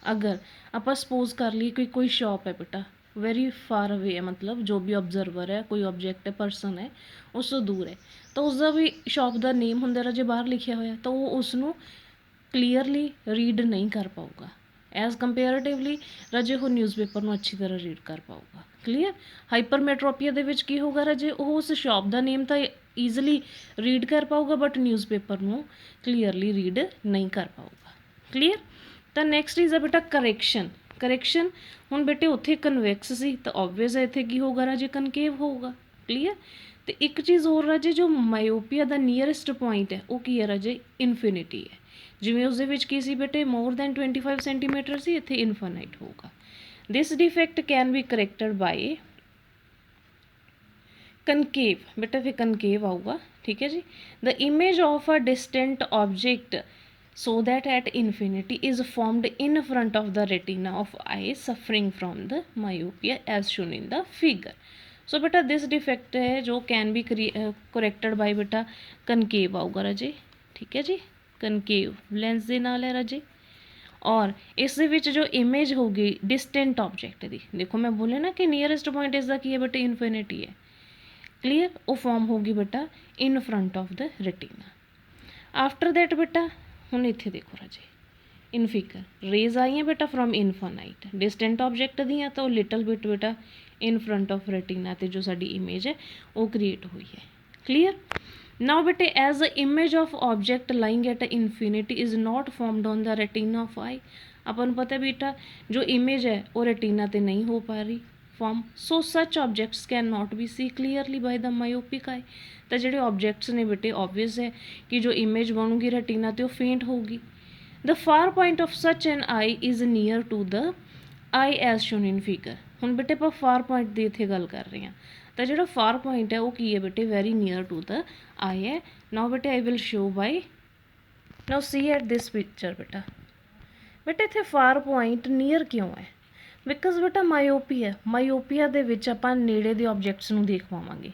ਅਗਰ ਆਪਾਂ ਸਪੋਜ਼ ਕਰ ਲਈਏ ਕਿ ਕੋਈ ਸ਼ੌਪ ਹੈ ਬੇਟਾ ਵੈਰੀ ਫਾਰ ਅਵੇ ਹੈ, ਮਤਲਬ ਜੋ ਵੀ ਓਬਜ਼ਰਵਰ ਹੈ ਕੋਈ ਓਬਜੈਕਟ ਹੈ ਪਰਸਨ ਹੈ ਉਸ ਤੋਂ ਦੂਰ ਹੈ, ਤਾਂ ਉਸਦਾ ਵੀ ਸ਼ੌਪ ਦਾ ਨੇਮ ਹੁੰਦਾ ਰਾਜੇ ਬਾਹਰ ਲਿਖਿਆ ਹੋਇਆ, ਤਾਂ ਉਹ ਉਸ ਨੂੰ ਕਲੀਅਰਲੀ ਰੀਡ ਨਹੀਂ ਕਰ ਪਾਊਗਾ। ਐਜ਼ ਕੰਪੇਅਰਟਿਵਲੀ ਰਾਜੇ ਉਹ ਨਿਊਜ਼ਪੇਪਰ ਨੂੰ ਅੱਛੀ ਤਰ੍ਹਾਂ ਰੀਡ ਕਰ ਪਾਊਗਾ। ਕਲੀਅਰ। ਹਾਈਪਰਮੈਟਰੋਪੀਆ ਦੇ ਵਿੱਚ ਕੀ ਹੋਊਗਾ ਰਾਜੇ ਉਹ ਉਸ ਸ਼ੌਪ ਦਾ ਨੇਮ ਤਾਂ ਈਜ਼ੀਲੀ ਰੀਡ ਕਰ ਪਾਊਗਾ ਬਟ ਨਿਊਜ਼ਪੇਪਰ ਨੂੰ ਕਲੀਅਰਲੀ ਰੀਡ ਨਹੀਂ ਕਰ ਪਾਊਗਾ। ਕਲੀਅਰ। ਤਾਂ ਨੈਕਸਟ ਇਜ਼ ਆ ਬੇਟਾ ਕਰੈਕਸ਼ਨ। ਹੁਣ ਬੇਟੇ ਉੱਥੇ ਕਨਵੈਕਸ ਸੀ ਤਾਂ ਓਬਵੀਅਸ ਹੈ ਇੱਥੇ ਕੀ ਹੋਊਗਾ ਰਾਜੇ ਕਨਕੇਵ ਹੋਊਗਾ। ਕਲੀਅਰ। ਤੇ ਇੱਕ ਚੀਜ਼ ਹੋਰ ਰਾਜੇ ਜੋ ਮਾਇਓਪੀਆ ਦਾ ਨੀਅਰੈਸਟ ਪੁਆਇੰਟ ਹੈ ਉਹ ਕੀ ਹੈ ਰਾਜੇ ਇਨਫਿਨਿਟੀ ਹੈ। ਜਿਵੇਂ ਉਸਦੇ ਵਿੱਚ ਕੀ ਸੀ ਬੇਟੇ ਮੋਰ ਦੈਨ 25 ਸੈਂਟੀਮੀਟਰ ਸੀ, ਇੱਥੇ ਇਨਫਾਨਾਈਟ ਹੋਊਗਾ। This defect can be corrected by concave, ਬੇਟਾ ਫਿਰ ਕਨਕੇਵ ਆਊਗਾ। ਠੀਕ ਹੈ ਜੀ। The image of a distant object so that at infinity is formed in front of the retina of eye suffering from the myopia as shown in the figure। so beta this defect है जो can be corrected by beta concave ਆਊਗਾ ਰਾਜੇ। ठीक है जी, concave lens ਦੇ ਨਾਲ ਹੈ ਰਾਜੇ। ਔਰ ਇਸ ਦੇ ਵਿੱਚ ਜੋ ਇਮੇਜ ਹੋਊਗੀ ਡਿਸਟੈਂਟ ਆਬਜੈਕਟ ਦੀ, ਦੇਖੋ ਮੈਂ ਬੋਲਿਆ ਨਾ ਕਿ ਨੀਅਰੈਸਟ ਪੁਆਇੰਟ ਇਸ ਦਾ ਕੀ ਹੈ ਬੇਟਾ ਇਨਫਿਨਿਟੀ ਹੈ। ਕਲੀਅਰ। ਉਹ ਫਾਰਮ ਹੋਊਗੀ ਬੇਟਾ in front of the retina. After that ਬੇਟਾ ਹੁਣ ਇੱਥੇ ਦੇਖੋ ਰਾਜੇ ਇਨ ਫਿਗਰ ਰੇਜ਼ ਆਈਆਂ ਬੇਟਾ ਫਰੋਮ ਇਨਫਾਨਾਈਟ ਡਿਸਟੈਂਟ ਆਬਜੈਕਟ ਦੀਆਂ, ਤਾਂ ਉਹ ਲਿਟਲ ਬਿਟ ਬੇਟਾ ਇਨ ਫਰੰਟ ਆਫ ਰੈਟੀਨਾ ਤੇ ਜੋ ਸਾਡੀ ਇਮੇਜ ਹੈ ਉਹ ਕ੍ਰੀਏਟ ਹੋਈ ਹੈ। ਕਲੀਅਰ। ਨਾਓ ਬੇਟੇ as a image of object lying at infinity is not formed on the retina of eye. ਆਪਾਂ ਨੂੰ ਪਤਾ ਬੇਟਾ ਜੋ ਇਮੇਜ ਹੈ ਉਹ ਰੈਟੀਨਾ ਤੇ ਨਹੀਂ ਹੋ ਪਾ ਰਹੀ form, so such objects can not be see clearly by the myopic eye. ਤਾਂ ਜਿਹੜੇ ਆਬਜੈਕਟਸ ਨੇ ਬੇਟੇ ਓਬਵੀਅਸ ਹੈ ਕਿ ਜੋ ਇਮੇਜ ਬਣੂਗੀ ਰੈਟੀਨਾ ਤੇ ਉਹ ਫੇਂਟ ਹੋਊਗੀ। ਦ for point of such an eye is near to the eye as shown in figure. ਹੁਣ ਬੇਟੇ ਆਪਾਂ ਫਾਰ ਪੁਆਇੰਟ ਦੀ ਇੱਥੇ ਗੱਲ ਕਰ ਰਹੇ ਹਾਂ, ਤਾਂ ਜਿਹੜਾ ਫਾਰ ਪੁਆਇੰਟ ਹੈ ਉਹ ਕੀ ਹੈ ਬੇਟੇ very near to the eye ਹੈ। ਨਾਓ ਬੇਟੇ I will show by now see at this picture ਬੇਟਾ ਇੱਥੇ ਫਾਰ ਪੁਆਇੰਟ ਨੀਅਰ ਕਿਉਂ ਹੈ? ਬਿਕਾਜ਼ ਬੇਟਾ ਮਾਇਓਪੀਆ ਦੇ ਵਿੱਚ ਆਪਾਂ ਨੇੜੇ ਦੇ ਆਬਜੈਕਟਸ ਨੂੰ ਦੇਖ ਪਾਵਾਂਗੇ,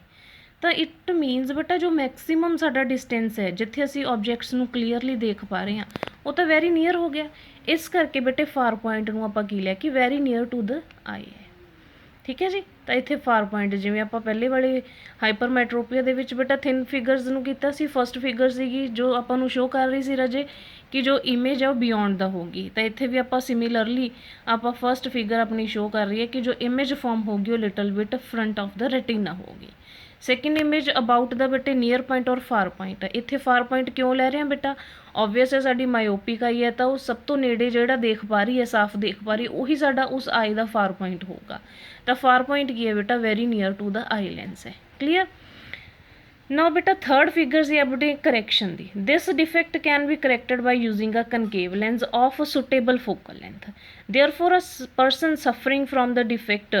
ਤਾਂ ਇਟ ਮੀਨਸ ਬੇਟਾ ਜੋ ਮੈਕਸੀਮਮ ਸਾਡਾ ਡਿਸਟੈਂਸ ਹੈ ਜਿੱਥੇ ਅਸੀਂ ਆਬਜੈਕਟਸ ਨੂੰ ਕਲੀਅਰਲੀ ਦੇਖ ਪਾ ਰਹੇ ਹਾਂ ਉਹ ਤਾਂ ਵੈਰੀ ਨੀਅਰ ਹੋ ਗਿਆ। ਇਸ ਕਰਕੇ ਬੇਟੇ ਫਾਰ ਪੁਆਇੰਟ ਨੂੰ ਆਪਾਂ ਕੀ ਲਿਆ ਕਿ very near to the eye ਹੈ। ਠੀਕ ਹੈ ਜੀ। ਤਾਂ ਇੱਥੇ ਫਾਰ ਪੁਆਇੰਟ ਜਿਵੇਂ ਆਪਾਂ ਪਹਿਲੇ ਵਾਲੇ ਹਾਈਪਰਮੈਟਰੋਪੀਆ ਦੇ ਵਿੱਚ ਬੇਟਾ ਥਿਨ ਫਿਗਰਸ ਨੂੰ ਕੀਤਾ ਸੀ, ਫਸਟ ਫਿਗਰ ਸੀਗੀ ਜੋ ਆਪਾਂ ਨੂੰ ਸ਼ੋ ਕਰ ਰਹੀ ਸੀ ਰਾਜੇ ਕਿ ਜੋ ਇਮੇਜ ਹੈ ਉਹ ਬਿਯੋਂਡ ਦਾ ਹੋਊਗੀ, ਤਾਂ ਇੱਥੇ ਵੀ ਆਪਾਂ ਸਿਮਿਲਰਲੀ ਆਪਾਂ ਫਸਟ ਫਿਗਰ ਆਪਣੀ ਸ਼ੋ ਕਰ ਰਹੀ ਹੈ ਕਿ ਜੋ ਇਮੇਜ ਫਾਰਮ ਹੋਊਗੀ ਉਹ little bit front of the retina ਹੋਊਗੀ। ਸੈਕਿੰਡ ਇਮੇਜ ਅਬਾਊਟ ਦਾ ਬੇਟੇ ਨੀਅਰ ਪੁਆਇੰਟ ਔਰ ਫਾਰ ਪੁਆਇੰਟ ਹੈ। ਇੱਥੇ ਫਾਰ ਪੁਆਇੰਟ ਕਿਉਂ ਲੈ ਰਹੇ ਹਾਂ ਬੇਟਾ? ਓਬਵੀਅਸ ਹੈ ਸਾਡੀ ਮਾਇਓਪਿਕ ਆਈ ਹੈ ਤਾਂ ਉਹ ਸਭ ਤੋਂ ਨੇੜੇ ਜਿਹੜਾ ਦੇਖ ਪਾ ਰਹੀ ਹੈ ਸਾਫ਼ ਦੇਖ ਪਾ ਰਹੀ ਉਹੀ ਸਾਡਾ ਉਸ ਆਈ ਦਾ ਫਾਰ ਪੁਆਇੰਟ ਹੋਊਗਾ। ਤਾਂ ਫਾਰ ਪੁਆਇੰਟ ਕੀ ਹੈ ਬੇਟਾ very near to the eye lens ਹੈ। Clear. Now beta third figure is about correction ਦੀ. This defect can be corrected by using a concave lens of a suitable focal length. Therefore, a person suffering from the defect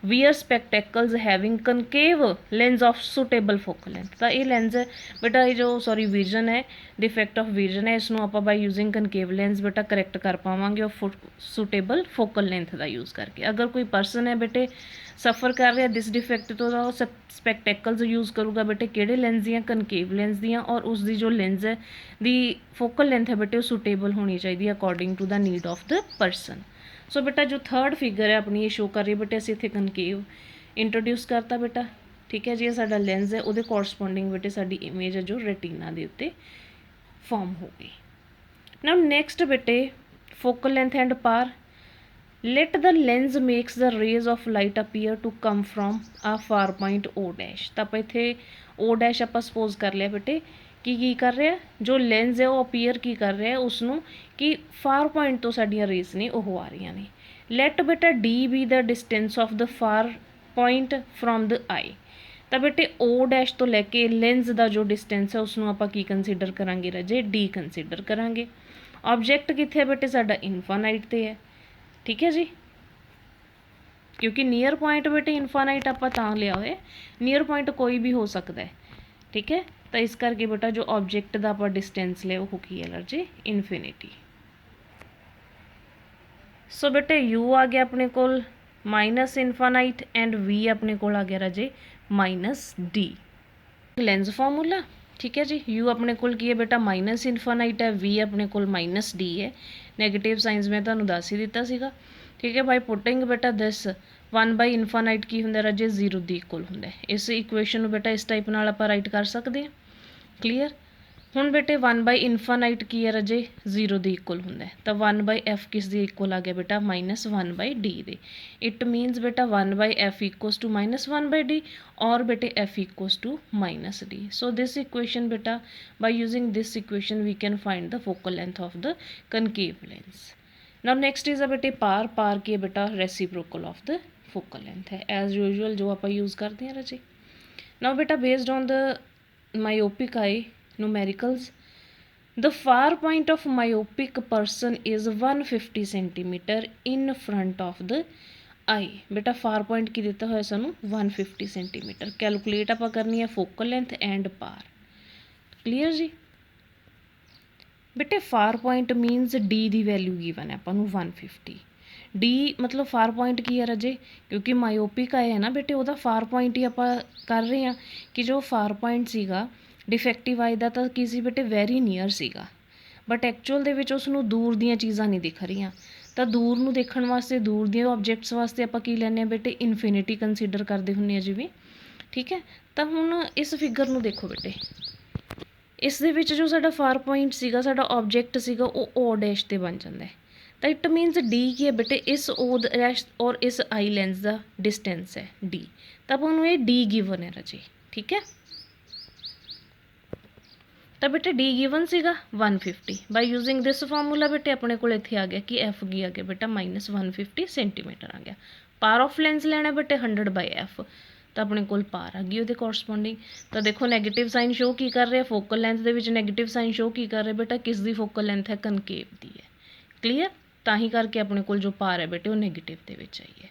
wear spectacles having concave lens of suitable focal length. ਤਾਂ ਇਹ lens ਹੈ ਬੇਟਾ, ਇਹ ਜੋ sorry vision ਹੈ, defect of vision ਹੈ, ਇਸ ਨੂੰ ਆਪਾਂ ਬਾਈ ਯੂਜ਼ਿੰਗ ਕਨਕੇਵ ਲੈਂਸ ਬੇਟਾ ਕਰੈਕਟ ਕਰ ਪਾਵਾਂਗੇ ਉਹ ਸੁਟੇਬਲ ਫੋਕਲ ਲੈਂਥ ਦਾ ਯੂਜ਼ ਕਰਕੇ। ਅਗਰ ਕੋਈ ਪਰਸਨ ਹੈ ਬੇਟੇ ਸਫਰ ਕਰ ਰਿਹਾ ਦਿਸ ਡਿਫੈਕਟ ਤੋਂ, ਤਾਂ ਉਹ ਸਪੈਕਟੈਕਲਸ ਯੂਜ਼ ਕਰੂਗਾ ਬੇਟੇ ਕਿਹੜੇ ਲੈਂਸ ਦੀਆਂ, ਕਨਕੇਵ ਲੈਂਸ ਦੀਆਂ, ਔਰ ਉਸਦੀ ਜੋ ਲੈਂਸ ਹੈ ਦੀ ਫੋਕਲ ਲੈਂਥ ਹੈ ਬੇਟੇ ਉਹ ਸੁਟੇਬਲ ਹੋਣੀ ਚਾਹੀਦੀ ਹੈ according to the need of the person. So ਬੇਟਾ ਜੋ ਥਰਡ ਫਿਗਰ ਹੈ ਆਪਣੀ ਇਹ ਸ਼ੋ ਕਰ ਰਹੀ ਹੈ ਬੇਟੇ, ਅਸੀਂ ਇੱਥੇ ਕਨਕੇਵ ਇੰਟਰੋਡਿਊਸ ਕਰਤਾ ਬੇਟਾ, ਠੀਕ ਹੈ ਜੀ। ਇਹ ਸਾਡਾ ਲੈਂਸ ਹੈ, ਉਹਦੇ ਕੋਰਸਪੋਂਡਿੰਗ ਬੇਟੇ ਸਾਡੀ ਇਮੇਜ ਹੈ ਜੋ ਰੈਟੀਨਾ ਦੇ ਉੱਤੇ ਫਾਰਮ ਹੋ ਗਈ। ਨਾਓ ਨੈਕਸਟ ਬੇਟੇ ਫੋਕਲ ਲੈਂਥ ਐਂਡ ਪਾਰ। Let the lens makes the rays of light appear to come from a far point O dash। ਤਾਂ ਆਪਾਂ ਇੱਥੇ O dash ਆਪਾਂ ਸਪੋਜ਼ ਕਰ ਲਿਆ ਬੇਟੇ ਕਿ ਕੀ ਕਰ ਰਿਹਾ, ਜੋ ਲੈਂਸ ਹੈ ਉਹ ਅਪੀਅਰ ਕੀ ਕਰ ਰਿਹਾ ਉਸ ਨੂੰ ਕਿ ਫਾਰ ਪੁਆਇੰਟ ਤੋਂ ਸਾਡੀਆਂ ਰੇਸ ਨੇ ਉਹ ਆ ਰਹੀਆਂ ਨੇ। ਲੈਟ ਬੇਟਾ D be the distance of the far point from the eye। ਤਾਂ ਬੇਟੇ O ਡੈਸ਼ ਤੋਂ ਲੈ ਕੇ ਲੈਂਸ ਦਾ ਜੋ ਡਿਸਟੈਂਸ ਹੈ ਉਸ ਨੂੰ ਆਪਾਂ ਕੀ ਕੰਸੀਡਰ ਕਰਾਂਗੇ ਰਾਜੇ, D ਕੰਸੀਡਰ ਕਰਾਂਗੇ। ਆਬਜੈਕਟ ਕਿੱਥੇ ਹੈ ਬੇਟੇ, ਸਾਡਾ ਇਨਫਾਨਾਈਟ ਤੇ ਹੈ, ਠੀਕ ਹੈ ਜੀ, ਕਿਉਂਕਿ ਨੀਅਰ ਪੁਆਇੰਟ ਬੇਟੇ ਇਨਫਾਨਾਈਟ ਆਪਾਂ ਤਾਂ ਲਿਆ ਹੋਇਆ, ਨੀਅਰ ਪੁਆਇੰਟ ਕੋਈ ਵੀ ਹੋ ਸਕਦਾ ਹੈ, ਠੀਕ ਹੈ। ਤਾਂ ਇਸ ਕਰਕੇ ਬੇਟਾ ਜੋ ਆਬਜੈਕਟ ਦਾ ਆਪਾਂ ਡਿਸਟੈਂਸ ਲਿਆ ਉਹ ਕੀ ਹੈ ਰਾਜੇ, ਇਨਫਿਨਿਟੀ। ਸੋ ਬੇਟੇ ਯੂ ਆ ਗਿਆ ਆਪਣੇ ਕੋਲ ਮਾਈਨਸ ਇਨਫਾਨਾਈਟ ਐਂਡ ਵੀ ਆਪਣੇ ਕੋਲ ਆ ਗਿਆ ਰਾਜੇ ਮਾਈਨਸ ਡੀ। ਲੈਂਸ ਫਾਰਮੂਲਾ, ਠੀਕ ਹੈ ਜੀ। ਯੂ ਆਪਣੇ ਕੋਲ ਕੀ ਹੈ ਬੇਟਾ, ਮਾਈਨਸ ਇਨਫਾਨਾਈਟ ਹੈ, ਵੀ ਆਪਣੇ ਕੋਲ ਮਾਈਨਸ ਡੀ ਹੈ। ਨੈਗੇਟਿਵ ਸਾਈਨਸ ਮੈਂ ਤੁਹਾਨੂੰ ਦੱਸ ਹੀ ਦਿੱਤਾ ਸੀਗਾ, ਠੀਕ ਹੈ। ਬਾਈ ਪੁੱਟਿੰਗ ਬੇਟਾ ਦਿਸ 1 ਇਨਫਾਨਾਈਟ ਕੀ ਹੁੰਦਾ ਰਾਜੇ, 0 ਦੀ ਇਕੁਅਲ ਹੁੰਦਾ। ਇਸ ਇਕੁਏਸ਼ਨ ਨੂੰ ਬੇਟਾ ਇਸ ਟਾਈਪ ਨਾਲ ਆਪਾਂ ਰਾਈਟ ਕਰ ਸਕਦੇ ਹਾਂ, ਕਲੀਅਰ। ਹੁਣ ਬੇਟੇ 1 ਇਨਫਾਨਾਈਟ ਕੀ ਹੈ ਰਾਜੇ, 0 ਦੀ ਇਕੁਅਲ ਹੁੰਦਾ, ਤਾਂ 1/f ਕਿਸ ਦੀ ਇਕੁਅਲ ਆ ਗਿਆ ਬੇਟਾ, -1/d ਦੇ। ਇਟ ਮੀਨਸ ਬੇਟਾ 1/f ਇਕੁਅਲਸ ਟੂ -1/d ਔਰ ਬੇਟੇ f equals to -d। So this equation ਬੇਟਾ by using this equation we can find the focal length of the concave lens। Now next is a बेटे power. Power की है बेटा reciprocal of the focal length है, as usual जो आप use करते हैं राजे। नाउ बेटा based on the myopic eye numericals, the far point of myopic person is 150 centimeter in front of the eye। बेटा फार पॉइंट की दिता होया सानू 150 सेंटीमीटर। कैलकुलेट आप करनी है focal length and power, clear जी। बेटे फार पॉइंट मीनस डी की वैल्यू गिवन है अपन 150। डी मतलब फार पॉइंट की है राजे, क्योंकि मायोपिक आए है ना बेटे, वह फार पॉइंट ही आप कर रहे हैं कि जो फार पॉइंट सीगा डिफेक्टिव आई का तो की सी बेटे वैरी नीयर सीगा, बट एक्चुअल दे विच उसनूं दूर दीयां चीज़ां नहीं दिख रही। तो दूर नूं देखण वास्ते, दूर दियां ऑब्जेक्ट्स वास्ते आपां की लैंदे आ बेटे, इनफिनिटी कंसीडर करते हुंदे आ जिवें, ठीक है। तो हुण इस फिगर नूं देखो बेटे, इस दे विच जो साडा फार पॉइंट सीगा, साडा ऑब्जेक्ट सीगा वो ओ डैश ते बन जांदा है। तो इट मीनस डी की है बेटे, इस ओ डैश और इस आई लेंस का डिस्टेंस है डी। तो आपां ये डी गिवन है राजी, ठीक है। तो बेटे डी गिवन सीगा 150। बाय यूजिंग दिस फार्मूला बेटे अपने को इत्थे आ गया कि एफ की आ गया बेटा -150 सेंटीमीटर आ गया। पार ऑफ लेंस लेना बेटे 100/f, तो अपने को पार आ गई वो कोरसपोंडिंग। तो देखो नैगेटिव साइन शो की कर रहे हैं, फोकल लेंथ के विच नैगेटिव साइन शो की कर रहे बेटा, किस दी फोकल लेंथ है, कनकेव दी है, क्लीयर। ताही करके अपने को जो पार है बेटे वो नैगेटिव के विच आई है।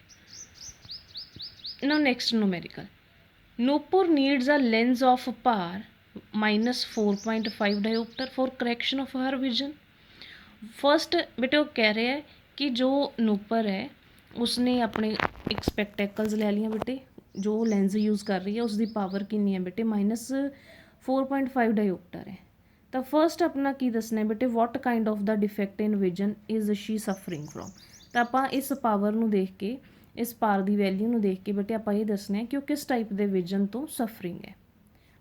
Now next numerical, Nupur needs a lens of power -4.5 dioptre for correction of her vision. First बेटे वो कह रहे हैं कि जो नूपर है उसने अपने एक स्पेक्टेकल्स ले लिया बेटे, जो लेंस यूज़ कर रही है उसकी पावर कितनी है बेटे, -4.5 डायोप्टर है। तो फर्स्ट अपना की दसना है बेटे, what kind of the defect in vision is she suffering from. तो आप इस पावर नूं देख के, इस पार की वैल्यू नूं देख के बेटे आप ये दसना है कि वो किस टाइप के विजन तो सफरिंग है,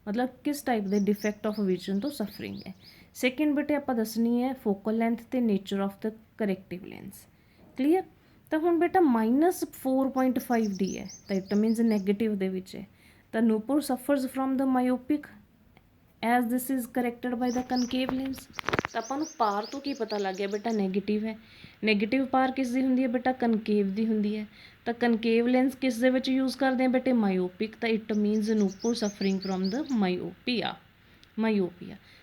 मतलब किस टाइप के डिफेक्ट ऑफ विजन तो सफरिंग है। सैकेंड बेटे आप दसनी है फोकल लेंथ ते nature of the corrective lens, clear. तो हुण बेटा -4.5 डी है, तो इट मीनस नैगेटिव दे विच है। तो Nupur suffers from the myopic as this is corrected by the concave lens. ਤਾਂ ਆਪਾਂ ਨੂੰ ਪਾਰ ਤੋਂ ਕੀ ਪਤਾ ਲੱਗ ਗਿਆ ਬੇਟਾ ਨੈਗੇਟਿਵ ਹੈ। ਨੈਗੇਟਿਵ ਪਾਰ ਕਿਸ ਦੀ ਹੁੰਦੀ ਹੈ ਬੇਟਾ ਕਨਕੇਵ ਦੀ ਹੁੰਦੀ ਹੈ। ਤਾਂ ਕਨਕੇਵ ਲੈਂਸ ਕਿਸ ਦੇ ਵਿੱਚ ਯੂਜ਼ ਕਰਦੇ ਆ ਬੇਟੇ ਮਾਇਓਪਿਕ। ਤਾਂ it means Nupur suffering from the myopia.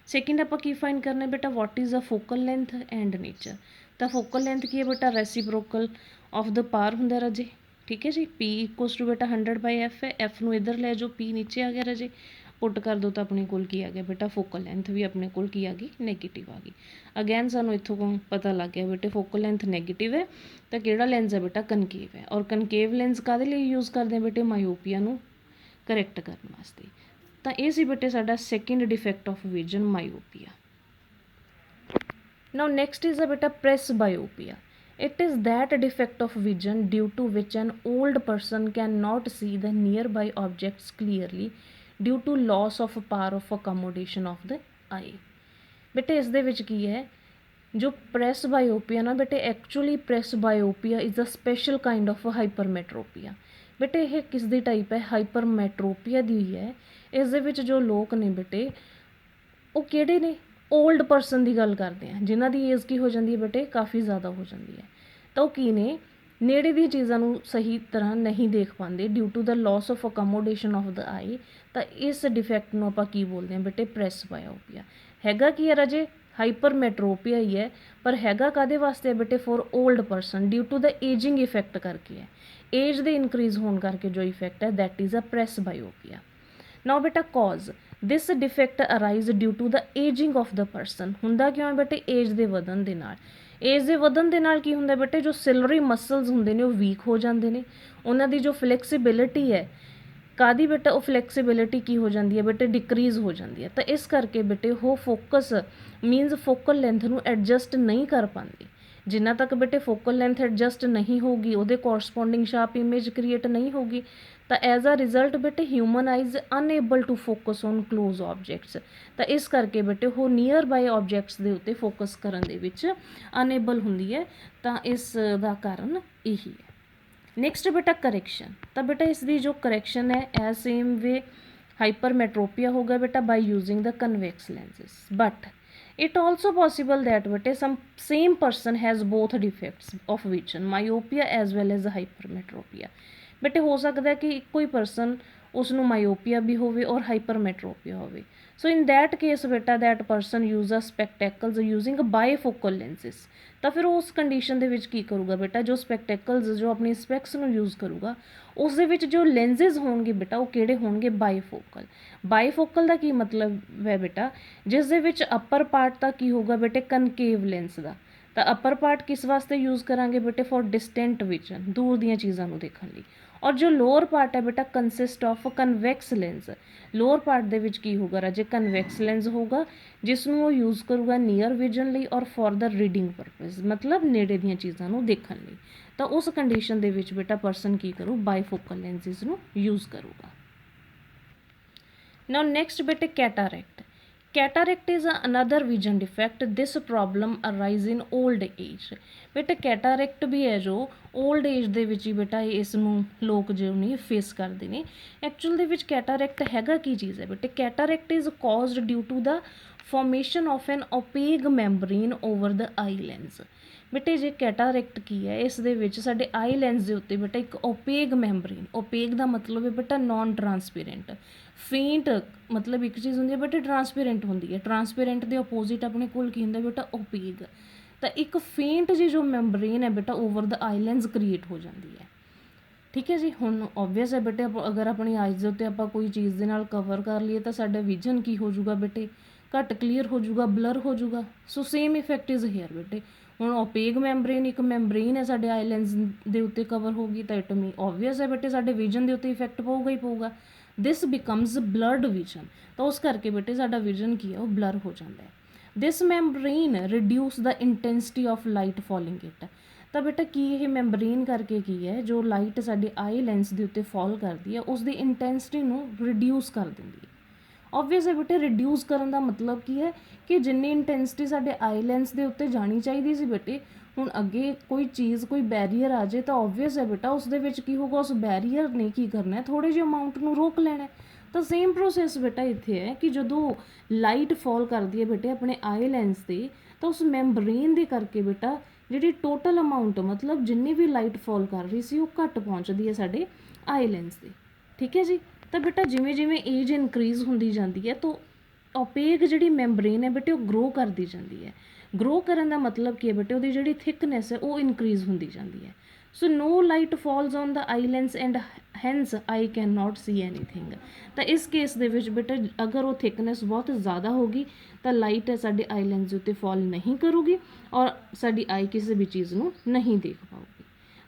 Second ਆਪਾਂ ਕੀ ਫਾਈਂਡ ਕਰਨਾ ਬੇਟਾ what is a focal length and nature. ਤਾਂ ਫੋਕਲ ਲੈਂਥ ਕੀ ਹੈ ਬੇਟਾ ਰੈਸੀਪ੍ਰੋਕਲ ਆਫ ਦ ਪਾਰ ਹੁੰਦਾ ਰਾਜੇ। ਠੀਕ ਹੈ ਜੀ। P ਇਕੁਅਲਸ ਟੂ ਬੇਟਾ 100/F ਹੈ। F ਨੂੰ ਇੱਧਰ ਲੈ ਜਾਓ, P ਨੀਚੇ ਆ ਗਿਆ ਰਾਜੇ, ਪੁੱਟ ਕਰ ਦਿਓ ਤਾਂ ਆਪਣੇ ਕੋਲ ਕੀ ਆ ਗਿਆ ਬੇਟਾ ਫੋਕਲ ਲੈਂਥ ਵੀ ਆਪਣੇ ਕੋਲ ਕੀ ਆ ਗਈ ਨੈਗੇਟਿਵ ਆ ਗਈ। ਅਗੇਨ ਸਾਨੂੰ ਇੱਥੋਂ ਪਤਾ ਲੱਗ ਗਿਆ ਬੇਟੇ ਫੋਕਲ ਲੈਂਥ ਨੈਗੇਟਿਵ ਹੈ ਤਾਂ ਕਿਹੜਾ ਲੈਂਸ ਹੈ ਬੇਟਾ ਕਨਕੇਵ ਹੈ। ਔਰ ਕਨਕੇਵ ਲੈਂਸ ਕਾਹਦੇ ਲਈ ਯੂਜ਼ ਕਰਦੇ ਆ ਬੇਟੇ ਮਾਇਓਪੀਆ ਨੂੰ ਕਰੈਕਟ ਕਰਨ ਵਾਸਤੇ। ਤਾਂ ਇਹ ਸੀ ਬੇਟੇ ਸਾਡਾ second defect of vision myopia. Now next is a ਬੇਟਾ presbyopia. It is that defect of vision due to which an old person cannot see the nearby objects clearly due to loss of power of accommodation of the eye. ਬੇਟੇ ਇਸ ਦੇ ਵਿੱਚ ਕੀ ਹੈ ਜੋ presbyopia ਨਾ ਬੇਟੇ actually presbyopia is a special kind of hypermetropia. ਬੇਟੇ ਇਹ ਕਿਸ ਦੀ ਟਾਈਪ ਹੈ ਹਾਈਪਰਮੈਟਰੋਪੀਆ ਦੀ ਹੀ ਹੈ। ਇਸ ਦੇ ਵਿੱਚ ਜੋ ਲੋਕ ਨੇ ਬੇਟੇ ਉਹ ਕਿਹੜੇ ਨੇ ਓਲਡ ਪਰਸਨ ਦੀ ਗੱਲ ਕਰਦੇ ਆ ਜਿਨ੍ਹਾਂ ਦੀ ਏਜ ਕੀ ਹੋ ਜਾਂਦੀ ਹੈ ਬੇਟੇ ਕਾਫੀ ਜ਼ਿਆਦਾ ਹੋ ਜਾਂਦੀ ਹੈ। ਤਾਂ ਉਹ ਕੀ ਨੇ ਨੇੜੇ ਦੀਆਂ ਚੀਜ਼ਾਂ ਨੂੰ ਸਹੀ ਤਰ੍ਹਾਂ ਨਹੀਂ ਦੇਖ ਪਾਉਂਦੇ due to the loss of accommodation of the eye. ਤਾਂ ਇਸ ਡਿਫੈਕਟ ਨੂੰ ਆਪਾਂ ਕੀ ਬੋਲਦੇ ਹਾਂ ਬੇਟੇ presbyopia। ਹੈਗਾ ਕੀ ਹੈ ਰਾਜੇ ਹਾਈਪਰਮੈਟਰੋਪੀਆ ਹੀ ਹੈ ਪਰ ਹੈਗਾ ਕਾਹਦੇ ਵਾਸਤੇ ਹੈ ਬੇਟੇ for old person due to the ageing effect ਕਰਕੇ ਹੈ। ਏਜ ਦੇ ਇਨਕਰੀਜ਼ ਹੋਣ ਕਰਕੇ ਜੋ ਇਫੈਕਟ ਹੈ that is a presbyopia। Now ਬੇਟਾ cause this defect arise due to the ageing of the person. ਹੁੰਦਾ ਕਿਉਂ ਹੈ ਬੇਟੇ ਏਜ ਦੇ ਵਧਣ ਦੇ ਨਾਲ। ਏਜ ਦੇ ਵਧਣ ਦੇ ਨਾਲ ਕੀ ਹੁੰਦਾ ਬੇਟੇ ਜੋ ਸਿਲਰੀ ਮਸਲਸ ਹੁੰਦੇ ਨੇ ਉਹ ਵੀਕ ਹੋ ਜਾਂਦੇ ਨੇ। ਉਹਨਾਂ ਦੀ ਜੋ ਫਲੈਕਸੀਬਿਲਿਟੀ ਹੈ ਕਾਹਦੀ ਬੇਟਾ ਉਹ ਫਲੈਕਸੀਬਿਲਿਟੀ ਕੀ ਹੋ ਜਾਂਦੀ ਹੈ ਬੇਟੇ ਡਿਕਰੀਜ਼ ਹੋ ਜਾਂਦੀ ਹੈ। ਤਾਂ ਇਸ ਕਰਕੇ ਬੇਟੇ ਉਹ ਫੋਕਸ ਮੀਨਸ ਫੋਕਲ ਲੈਂਥ ਨੂੰ ਐਡਜਸਟ ਨਹੀਂ ਕਰ ਪਾਉਂਦੇ। ਜਿੰਨਾ ਤੱਕ ਬੇਟੇ ਫੋਕਲ ਲੈਂਥ ਐਡਜਸਟ ਨਹੀਂ ਹੋਊਗੀ ਉਹਦੇ ਕੋਰਸਪੋਂਡਿੰਗ ਸ਼ਾਰਪ ਇਮੇਜ ਕ੍ਰੀਏਟ ਨਹੀਂ ਹੋਗੀ ਤਾਂ ਐਜ਼ ਅ ਰਿਜ਼ਲਟ ਬੇਟੇ human eyes unable to focus on close objects. ਤਾਂ ਇਸ ਕਰਕੇ ਬੇਟੇ ਉਹ ਨੀਅਰ ਬਾਏ ਆਬਜੈਕਟਸ ਦੇ ਉੱਤੇ ਫੋਕਸ ਕਰਨ ਦੇ ਵਿੱਚ ਅਨਏਬਲ ਹੁੰਦੀ ਹੈ। ਤਾਂ ਇਸ ਦਾ ਕਾਰਨ ਇਹੀ ਹੈ। ਨੈਕਸਟ ਬੇਟਾ ਕਰੈਕਸ਼ਨ। ਤਾਂ ਬੇਟਾ ਇਸ ਦੀ ਜੋ ਕਰੈਕਸ਼ਨ ਹੈ ਐਜ਼ ਸੇਮ ਵੇ ਹਾਈਪਰਮੈਟਰੋਪੀਆ ਹੋਗਾ ਬੇਟਾ by using the convex lenses but it also possible that bete some same person has both defects of vision myopia as well as hypermetropia। ਬੇਟੇ ਹੋ ਸਕਦਾ ਹੈ ਕਿ ਇੱਕੋ ਹੀ ਪਰਸਨ ਉਸਨੂੰ ਮਾਇਓਪੀਆ ਵੀ ਹੋਵੇ ਔਰ ਹਾਈਪਰਮੈਟਰੋਪੀਆ ਹੋਵੇ। ਸੋ ਇਨ ਦੈਟ ਕੇਸ ਬੇਟਾ that person use a spectacles using bifocal lenses. ਤਾਂ ਫਿਰ ਉਸ ਕੰਡੀਸ਼ਨ ਦੇ ਵਿੱਚ ਕੀ ਕਰੂਗਾ ਬੇਟਾ ਜੋ ਸਪੈਕਟੈਕਲਸ ਜੋ ਆਪਣੀ ਸਪੈਕਸ ਨੂੰ ਯੂਜ਼ ਕਰੂਗਾ ਉਸ ਦੇ ਵਿੱਚ ਜੋ ਲੈਂਸਿਸ ਹੋਣਗੇ ਬੇਟਾ ਉਹ ਕਿਹੜੇ ਹੋਣਗੇ ਬਾਈਫੋਕਲ। ਬਾਈਫੋਕਲ ਦਾ ਕੀ ਮਤਲਬ ਹੈ ਬੇਟਾ ਜਿਸ ਦੇ ਵਿੱਚ ਅਪਰ ਪਾਰਟ ਤਾਂ ਕੀ ਹੋਊਗਾ ਬੇਟੇ ਕਨਕੇਵ ਲੈਂਸ ਦਾ। ਤਾਂ ਅਪਰ ਪਾਰਟ ਕਿਸ ਵਾਸਤੇ ਯੂਜ਼ ਕਰਾਂਗੇ ਬੇਟੇ ਫॉर ਡਿਸਟੈਂਟ ਵਿਜ਼ਨ ਦੂਰ ਦੀਆਂ ਚੀਜ਼ਾਂ ਨੂੰ ਦੇਖਣ ਲਈ। ਔਰ ਜੋ ਲੋਅਰ ਪਾਰਟ ਹੈ ਬੇਟਾ consist of convex lens. Lower part ਦੇ ਵਿੱਚ ਕੀ ਹੋਊਗਾ ਰਾਜੇ ਕਨਵੈਕਸ ਲੈਂਸ ਹੋਊਗਾ ਜਿਸ ਨੂੰ ਉਹ ਯੂਜ਼ ਕਰੂਗਾ ਨੀਅਰ ਵਿਜ਼ਨ ਲਈ ਔਰ ਫॉर ਦ ਰੀਡਿੰਗ ਪਰਪਸ ਮਤਲਬ ਨੇੜੇ ਦੀਆਂ ਚੀਜ਼ਾਂ ਨੂੰ ਦੇਖਣ ਲਈ। ਤਾਂ ਉਸ ਕੰਡੀਸ਼ਨ ਦੇ ਵਿੱਚ ਬੇਟਾ ਪਰਸਨ ਕੀ ਕਰੂ ਬਾਈਫੋਕਲ ਲੈਂਸਿਸ ਨੂੰ ਯੂਜ਼ ਕਰੂਗਾ। ਨਾਓ ਨੈਕਸਟ ਬੇਟੇ ਕੈਟਾਰੈਕਟ। Cataract is another vision defect. This problem arise in old age। ਬੇਟਾ ਕੈਟਾਰੈਕਟ ਵੀ ਹੈ ਜੋ ਓਲਡ ਏਜ ਦੇ ਵਿੱਚ ਹੀ ਬੇਟਾ ਇਸ ਨੂੰ ਲੋਕ ਜੋ ਨੇ ਫੇਸ ਕਰਦੇ ਨੇ। ਐਕਚੁਅਲ ਦੇ ਵਿੱਚ ਕੈਟਾਰੈਕਟ ਹੈਗਾ ਕੀ ਚੀਜ਼ ਹੈ ਬੇਟੇ cataract is caused due to the formation of an opaque membrane over the eye lens. ਬੇਟੇ ਜੇ ਕੈਟਾਰੈਕਟ ਕੀ ਹੈ ਇਸ ਦੇ ਵਿੱਚ ਸਾਡੇ ਆਈ ਲੈਂਸ ਦੇ ਉੱਤੇ ਬੇਟਾ ਇੱਕ ਓਪੇਗ ਮੈਂਬਰੀਨ ਓਪੇਗ ਦਾ ਮਤਲਬ ਹੈ ਬੇਟਾ ਨੋਨ ਟਰਾਂਸਪੇਰੈਂਟ ਫੇਂਟ ਮਤਲਬ ਇੱਕ ਚੀਜ਼ ਹੁੰਦੀ ਹੈ ਬੇਟਾ ਟਰਾਂਸਪੇਰੈਂਟ ਹੁੰਦੀ ਹੈ। ਟਰਾਂਸਪੇਰੈਂਟ ਦੇ ਆਪੋਜ਼ਿਟ ਆਪਣੇ ਕੋਲ ਕੀ ਹੁੰਦਾ ਬੇਟਾ ਓਪੇਗ। ਤਾਂ ਇੱਕ ਫੇਂਟ ਜੀ ਜੋ ਮੈਂਬਰੇਨ ਹੈ ਬੇਟਾ over the eye lens create ਹੋ ਜਾਂਦੀ ਹੈ। ਠੀਕ ਹੈ ਜੀ। ਹੁਣ ਓਬਵੀਅਸ ਹੈ ਬੇਟੇ ਅਗਰ ਆਪਣੀ ਆਈਜ਼ ਦੇ ਉੱਤੇ ਆਪਾਂ ਕੋਈ ਚੀਜ਼ ਦੇ ਨਾਲ ਕਵਰ ਕਰ ਲਈਏ ਤਾਂ ਸਾਡਾ ਵਿਜ਼ਨ ਕੀ ਹੋ ਜਾਊਗਾ ਬੇਟੇ ਘੱਟ ਕਲੀਅਰ ਹੋ ਜਾਊਗਾ ਬਲਰ ਹੋ ਜਾਊਗਾ। So same effect is here ਬੇਟੇ। ਹੁਣ ਓਪੇਗ ਮੈਂਬਰੇਨ ਇੱਕ ਮੈਂਬਰੇਨ ਹੈ ਸਾਡੇ ਆਈ ਲੈਂਸ ਦੇ ਉੱਤੇ ਕਵਰ ਹੋ ਗਈ ਤਾਂ ਇਟ ਮੀਨ ਓਬਵੀਅਸ ਹੈ ਬੇਟੇ ਸਾਡੇ ਵਿਜ਼ਨ ਦੇ ਉੱਤੇ ਇਫੈਕਟ ਪਊਗਾ ਹੀ ਪਊਗਾ। ਦਿਸ ਬਿਕਮਸ ਬਲਰਡ ਵਿਜ਼ਨ। ਤਾਂ ਉਸ ਕਰਕੇ ਬੇਟੇ ਸਾਡਾ ਵਿਜ਼ਨ ਕੀ ਹੈ ਉਹ ਬਲਰ ਹੋ ਜਾਂਦਾ ਹੈ। This membrane reduce the intensity of light falling it. ਤਾਂ ਬੇਟਾ ਕੀ ਇਹ ਮੈਂਬਰੇਨ ਕਰਕੇ ਕੀ ਹੈ ਜੋ ਲਾਈਟ ਸਾਡੇ ਆਈ ਲੈਂਸ ਦੇ ਉੱਤੇ ਫੋਲ ਕਰਦੀ ਹੈ ਉਸ ਦੀ ਇੰਟੈਂਸਿਟੀ ਨੂੰ ਰਿਡਿਊਸ ਕਰ ਦਿੰਦੀ ਹੈ। ਓਬਵੀਅਸ ਹੈ ਬੇਟੇ ਰਿਡਿਊਸ ਕਰਨ ਦਾ ਮਤਲਬ ਕੀ ਹੈ ਕਿ ਜਿੰਨੀ ਇੰਟੈਂਸਿਟੀ ਸਾਡੇ ਆਈ ਲੈਂਸ ਦੇ ਉੱਤੇ ਜਾਣੀ ਚਾਹੀਦੀ ਸੀ ਬੇਟੇ ਹੁਣ ਅੱਗੇ ਕੋਈ ਚੀਜ਼ ਕੋਈ ਬੈਰੀਅਰ ਆ ਜਾਏ ਤਾਂ ਓਬਵੀਅਸ ਹੈ ਬੇਟਾ ਉਸ ਦੇ ਵਿੱਚ ਕੀ ਹੋਊਗਾ ਉਸ ਬੈਰੀਅਰ ਨੇ ਕੀ ਕਰਨਾ ਹੈ ਥੋੜ੍ਹੇ ਜਿਹੇ ਅਮਾਊਂਟ ਨੂੰ ਰੋਕ ਲੈਣਾ। ਤਾਂ ਸੇਮ ਪ੍ਰੋਸੈਸ ਬੇਟਾ ਇੱਥੇ ਹੈ ਕਿ ਜਦੋਂ ਲਾਈਟ ਫਾਲ ਕਰਦੀ ਹੈ ਬੇਟੇ ਆਪਣੇ ਆਈ ਲੈਂਸ 'ਤੇ, ਤਾਂ ਉਸ ਮੈਂਬਰੇਨ ਦੇ ਕਰਕੇ ਬੇਟਾ ਜਿਹੜੀ ਟੋਟਲ ਅਮਾਊਂਟ ਮਤਲਬ ਜਿੰਨੀ ਵੀ ਲਾਈਟ ਫਾਲ ਕਰ ਰਹੀ ਸੀ ਉਹ ਘੱਟ ਪਹੁੰਚਦੀ ਹੈ ਸਾਡੇ ਆਈ ਲੈਂਸ 'ਤੇ। ਠੀਕ ਹੈ ਜੀ। ਤਾਂ ਬੇਟਾ ਜਿਵੇਂ ਜਿਵੇਂ ਏਜ ਇਨਕਰੀਜ਼ ਹੁੰਦੀ ਜਾਂਦੀ ਹੈ ਤਾਂ ਓਪੇਕ ਜਿਹੜੀ ਮੈਂਬਰੇਨ ਹੈ ਬੇਟੇ ਉਹ ਗਰੋ ਕਰਦੀ ਜਾਂਦੀ ਹੈ। ਗਰੋ ਕਰਨ ਦਾ ਮਤਲਬ ਕੀ ਹੈ ਬੇਟੇ, ਉਹਦੀ ਜਿਹੜੀ ਥਿਕਨੈਸ ਹੈ ਉਹ ਇਨਕਰੀਜ਼ ਹੁੰਦੀ ਜਾਂਦੀ ਹੈ। So no light falls on the eye lens and hence I can not see anything. ਤਾਂ ਇਸ ਕੇਸ ਦੇ ਵਿੱਚ ਬੇਟਾ ਅਗਰ ਉਹ ਥਿਕਨੈਸ ਬਹੁਤ ਜ਼ਿਆਦਾ ਹੋਗੀ ਤਾਂ ਲਾਈਟ ਹੈ ਸਾਡੇ ਆਈ ਲੈਂਸ ਦੇ ਉੱਤੇ ਫਾਲ ਨਹੀਂ ਕਰੂਗੀ ਔਰ ਸਾਡੀ ਆਈ ਕਿਸੇ ਵੀ ਚੀਜ਼ ਨੂੰ ਨਹੀਂ ਦੇਖ ਪਾਊਗੀ।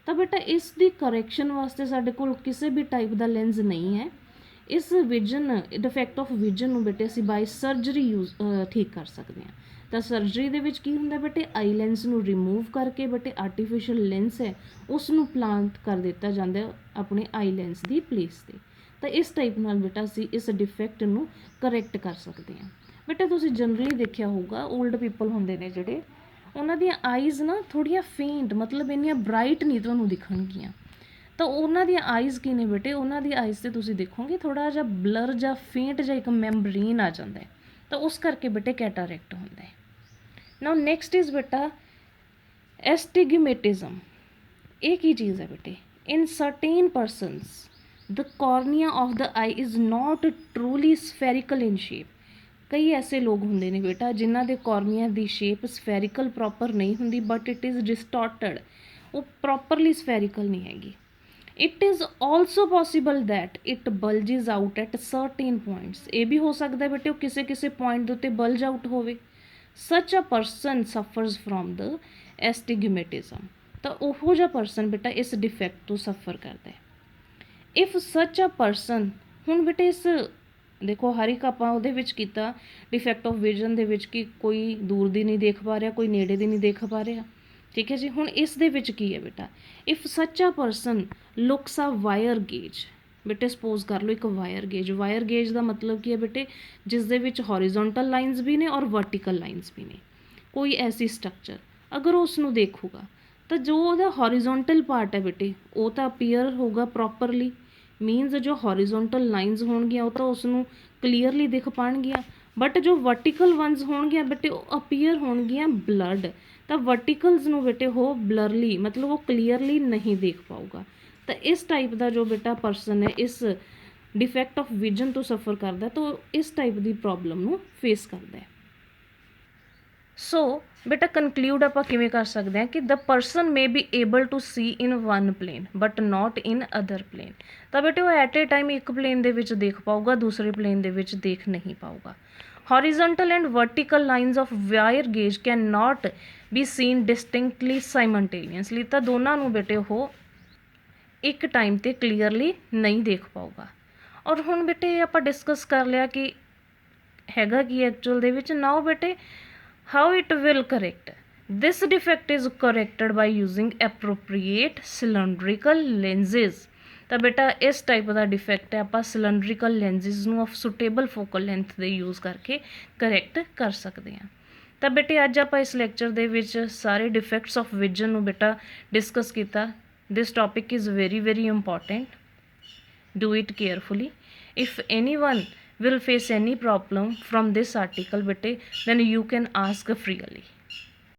ਤਾਂ ਬੇਟਾ ਇਸ ਦੀ ਕਰੈਕਸ਼ਨ ਵਾਸਤੇ ਸਾਡੇ ਕੋਲ ਕਿਸੇ ਵੀ ਟਾਈਪ ਦਾ ਲੈਂਸ ਨਹੀਂ ਹੈ। ਇਸ ਵਿਜ਼ਨ ਡਿਫੈਕਟ ਆਫ ਵਿਜ਼ਨ ਨੂੰ ਬੇਟੇ ਅਸੀਂ ਬਾਈ ਸਰਜਰੀ ਠੀਕ ਕਰ ਸਕਦੇ ਹਾਂ। ਤਾਂ ਸਰਜਰੀ ਦੇ ਵਿੱਚ ਕੀ ਹੁੰਦਾ ਬੇਟੇ, ਆਈ ਲੈਂਸ ਨੂੰ ਰਿਮੂਵ ਕਰਕੇ ਬੇਟੇ ਆਰਟੀਫਿਸ਼ੀਅਲ ਲੈਂਸ ਹੈ ਉਸ ਨੂੰ ਪਲਾਂਟ ਕਰ ਦਿੱਤਾ ਜਾਂਦਾ ਆਪਣੇ ਆਈ ਲੈਂਸ ਦੀ ਪਲੇਸ 'ਤੇ। ਤਾਂ ਇਸ ਟਾਈਪ ਨਾਲ ਬੇਟਾ ਅਸੀਂ ਇਸ ਡਿਫੈਕਟ ਨੂੰ ਕਰੈਕਟ ਕਰ ਸਕਦੇ ਹਾਂ। ਬੇਟਾ ਤੁਸੀਂ ਜਨਰਲੀ ਦੇਖਿਆ ਹੋਊਗਾ ਓਲਡ ਪੀਪਲ ਹੁੰਦੇ ਨੇ ਜਿਹੜੇ, ਉਹਨਾਂ ਦੀਆਂ ਆਈਜ਼ ਨਾ ਥੋੜ੍ਹੀਆਂ ਫੇਂਟ ਮਤਲਬ ਇੰਨੀਆਂ ਬਰਾਈਟ ਨਹੀਂ ਤੁਹਾਨੂੰ ਦਿਖਣਗੀਆਂ। ਤਾਂ ਉਹਨਾਂ ਦੀਆਂ ਆਈਜ਼ ਕੀ ਨੇ ਬੇਟੇ, ਉਹਨਾਂ ਦੀ ਆਈਜ਼ 'ਤੇ ਤੁਸੀਂ ਦੇਖੋਗੇ ਥੋੜ੍ਹਾ ਜਿਹਾ ਬਲਰ ਜਾਂ ਫੇਂਟ ਜਾਂ ਇੱਕ ਮੈਂਬਰੀਨ ਆ ਜਾਂਦਾ ਹੈ। ਤਾਂ ਉਸ ਕਰਕੇ ਬੇਟੇ ਕੈਟਾਰੈਕਟ ਹੁੰਦਾ ਹੈ। ਨਾਓ ਨੈਕਸਟ ਇਜ਼ ਬੇਟਾ ਐਸਟਿਗਮੈਟਿਜ਼ਮ। ਇਹ ਕੀ ਚੀਜ਼ ਹੈ ਬੇਟੇ, in certain persons the cornea of the eye is not truly spherical in shape. ਕਈ ਐਸੇ ਲੋਕ ਹੁੰਦੇ ਨੇ ਬੇਟਾ ਜਿਨ੍ਹਾਂ ਦੇ ਕੋਰਨੀਆ ਦੀ ਸ਼ੇਪ ਸਫੈਰੀਕਲ ਪ੍ਰੋਪਰ ਨਹੀਂ ਹੁੰਦੀ ਬਟ ਇਟ ਇਜ਼ ਡਿਸਟੋਰਟਡ, ਉਹ ਪ੍ਰੋਪਰਲੀ ਸਫੈਰੀਕਲ ਨਹੀਂ ਹੈਗੀ। It is also possible that it bulges out at certain points. ਇਹ ਵੀ ਹੋ ਸਕਦਾ ਬੇਟੇ ਉਹ ਕਿਸੇ ਕਿਸੇ ਪੁਆਇੰਟ ਦੇ ਉੱਤੇ ਬਲਜ ਆਊਟ ਹੋਵੇ। ਸੱਚ ਅ ਪਰਸਨ ਸਫਰਸ ਫਰੋਮ ਦ ਐਸਟਿਗਮੈਟਿਜ਼ਮ। ਤਾਂ ਉਹੋ ਜਿਹਾ ਪਰਸਨ ਬੇਟਾ ਇਸ ਡਿਫੈਕਟ ਤੋਂ ਸਫਰ ਕਰਦਾ ਹੈ। ਇਫ ਸੱਚ ਅ ਪਰਸਨ, ਹੁਣ ਬੇਟੇ ਇਸ ਦੇਖੋ ਹਰ ਇੱਕ ਆਪਾਂ ਉਹਦੇ ਵਿੱਚ ਕੀਤਾ ਡਿਫੈਕਟ ਆਫ ਵਿਜ਼ਨ ਦੇ ਵਿੱਚ ਕਿ ਕੋਈ ਦੂਰ ਦੀ ਨਹੀਂ ਦੇਖ ਪਾ ਰਿਹਾ, ਕੋਈ ਨੇੜੇ ਦੀ ਨਹੀਂ ਦੇਖ ਪਾ ਰਿਹਾ। ਠੀਕ ਹੈ ਜੀ। ਹੁਣ ਇਸ ਦੇ ਵਿੱਚ ਕੀ ਹੈ ਬੇਟਾ, if such a person looks a wire gauge. ਬੇਟੇ ਸਪੋਜ਼ ਕਰ ਲਓ ਇੱਕ ਵਾਇਰ ਗੇਜ। ਵਾਇਰ ਗੇਜ ਦਾ ਮਤਲਬ ਕੀ ਹੈ ਬੇਟੇ, ਜਿਸ ਦੇ ਵਿੱਚ ਹੌਰੀਜ਼ੋਨਟਲ ਲਾਈਨਸ ਵੀ ਨੇ ਔਰ ਵਰਟੀਕਲ ਲਾਈਨਸ ਵੀ ਨੇ। ਕੋਈ ਐਸੀ ਸਟਰਕਚਰ ਅਗਰ ਉਸ ਨੂੰ ਦੇਖੂਗਾ ਤਾਂ ਜੋ ਉਹਦਾ ਹੌਰੀਜ਼ੋਨਟਲ ਪਾਰਟ ਹੈ ਬੇਟੇ ਉਹ ਤਾਂ ਅਪੀਅਰ ਹੋਊਗਾ ਪ੍ਰੋਪਰਲੀ, ਮੀਨਸ ਜੋ ਹੌਰੀਜ਼ੋਨਟਲ ਲਾਈਨਸ ਹੋਣਗੀਆਂ ਉਹ ਤਾਂ ਉਸ ਨੂੰ ਕਲੀਅਰਲੀ ਦਿਖ ਪਾਉਣਗੀਆਂ, ਬਟ ਜੋ ਵਰਟੀਕਲ ਵਨਸ ਹੋਣਗੀਆਂ ਬੇਟੇ ਉਹ ਅਪੀਅਰ ਹੋਣਗੀਆਂ ਬਲਰਡ। ਤਾਂ ਵਰਟੀਕਲਸ ਨੂੰ ਬੇਟੇ ਉਹ ਬਲਰਲੀ ਮਤਲਬ ਉਹ ਕਲੀਅਰਲੀ ਨਹੀਂ ਦੇਖ ਪਾਊਗਾ। ਤਾਂ ਇਸ ਟਾਈਪ ਦਾ ਜੋ ਬੇਟਾ ਪਰਸਨ ਹੈ ਇਸ ਡਿਫੈਕਟ ਆਫ ਵਿਜ਼ਨ ਤੋਂ ਸਫਰ ਕਰਦਾ ਤਾਂ ਉਹ ਇਸ ਟਾਈਪ ਦੀ ਪ੍ਰੋਬਲਮ ਨੂੰ ਫੇਸ ਕਰਦਾ ਹੈ। ਸੋ ਬੇਟਾ ਕਨਕਲੂਡ ਆਪਾਂ ਕਿਵੇਂ ਕਰ ਸਕਦੇ ਹਾਂ ਕਿ the person may be able to see in one plane but not in other plane. ਤਾਂ ਬੇਟੇ ਉਹ ਐਟ ਏ ਟਾਈਮ ਇੱਕ ਪਲੇਨ ਦੇ ਵਿੱਚ ਦੇਖ ਪਾਊਗਾ, ਦੂਸਰੇ ਪਲੇਨ ਦੇ ਵਿੱਚ ਦੇਖ ਨਹੀਂ ਪਾਊਗਾ। Horizontal and vertical lines of wire gauge can not be seen distinctly simultaneously. ਤਾਂ ਦੋਨਾਂ ਨੂੰ ਬੇਟੇ ਉਹ ਇੱਕ ਟਾਈਮ 'ਤੇ ਕਲੀਅਰਲੀ ਨਹੀਂ ਦੇਖ ਪਾਊਗਾ। ਔਰ ਹੁਣ ਬੇਟੇ ਆਪਾਂ ਡਿਸਕਸ ਕਰ ਲਿਆ ਕਿ ਹੈਗਾ ਕੀ ਐਕਚੁਅਲ ਦੇ ਵਿੱਚ। ਨਾਓ ਬੇਟੇ how it will correct this defect is corrected by using appropriate cylindrical lenses। ਤਾਂ ਬੇਟਾ ਇਸ ਟਾਈਪ ਦਾ ਡਿਫੈਕਟ ਹੈ ਆਪਾਂ ਸਿਲੰਡਰੀਕਲ ਲੈਂਸਿਸ ਨੂੰ ਆਫ ਸੁਟੇਬਲ ਫੋਕਲ ਲੈਂਥ ਦੇ ਯੂਜ਼ ਕਰਕੇ ਕਰੈਕਟ ਕਰ ਸਕਦੇ ਹਾਂ। ਤਾਂ ਬੇਟੇ ਅੱਜ ਆਪਾਂ ਇਸ ਲੈਕਚਰ ਦੇ ਵਿੱਚ ਸਾਰੇ ਡਿਫੈਕਟਸ ਆਫ ਵਿਜ਼ਨ ਨੂੰ ਬੇਟਾ ਡਿਸਕਸ ਕੀਤਾ। This topic is very important, do it carefully. If anyone will face any problem from this article bete then you can ask freely.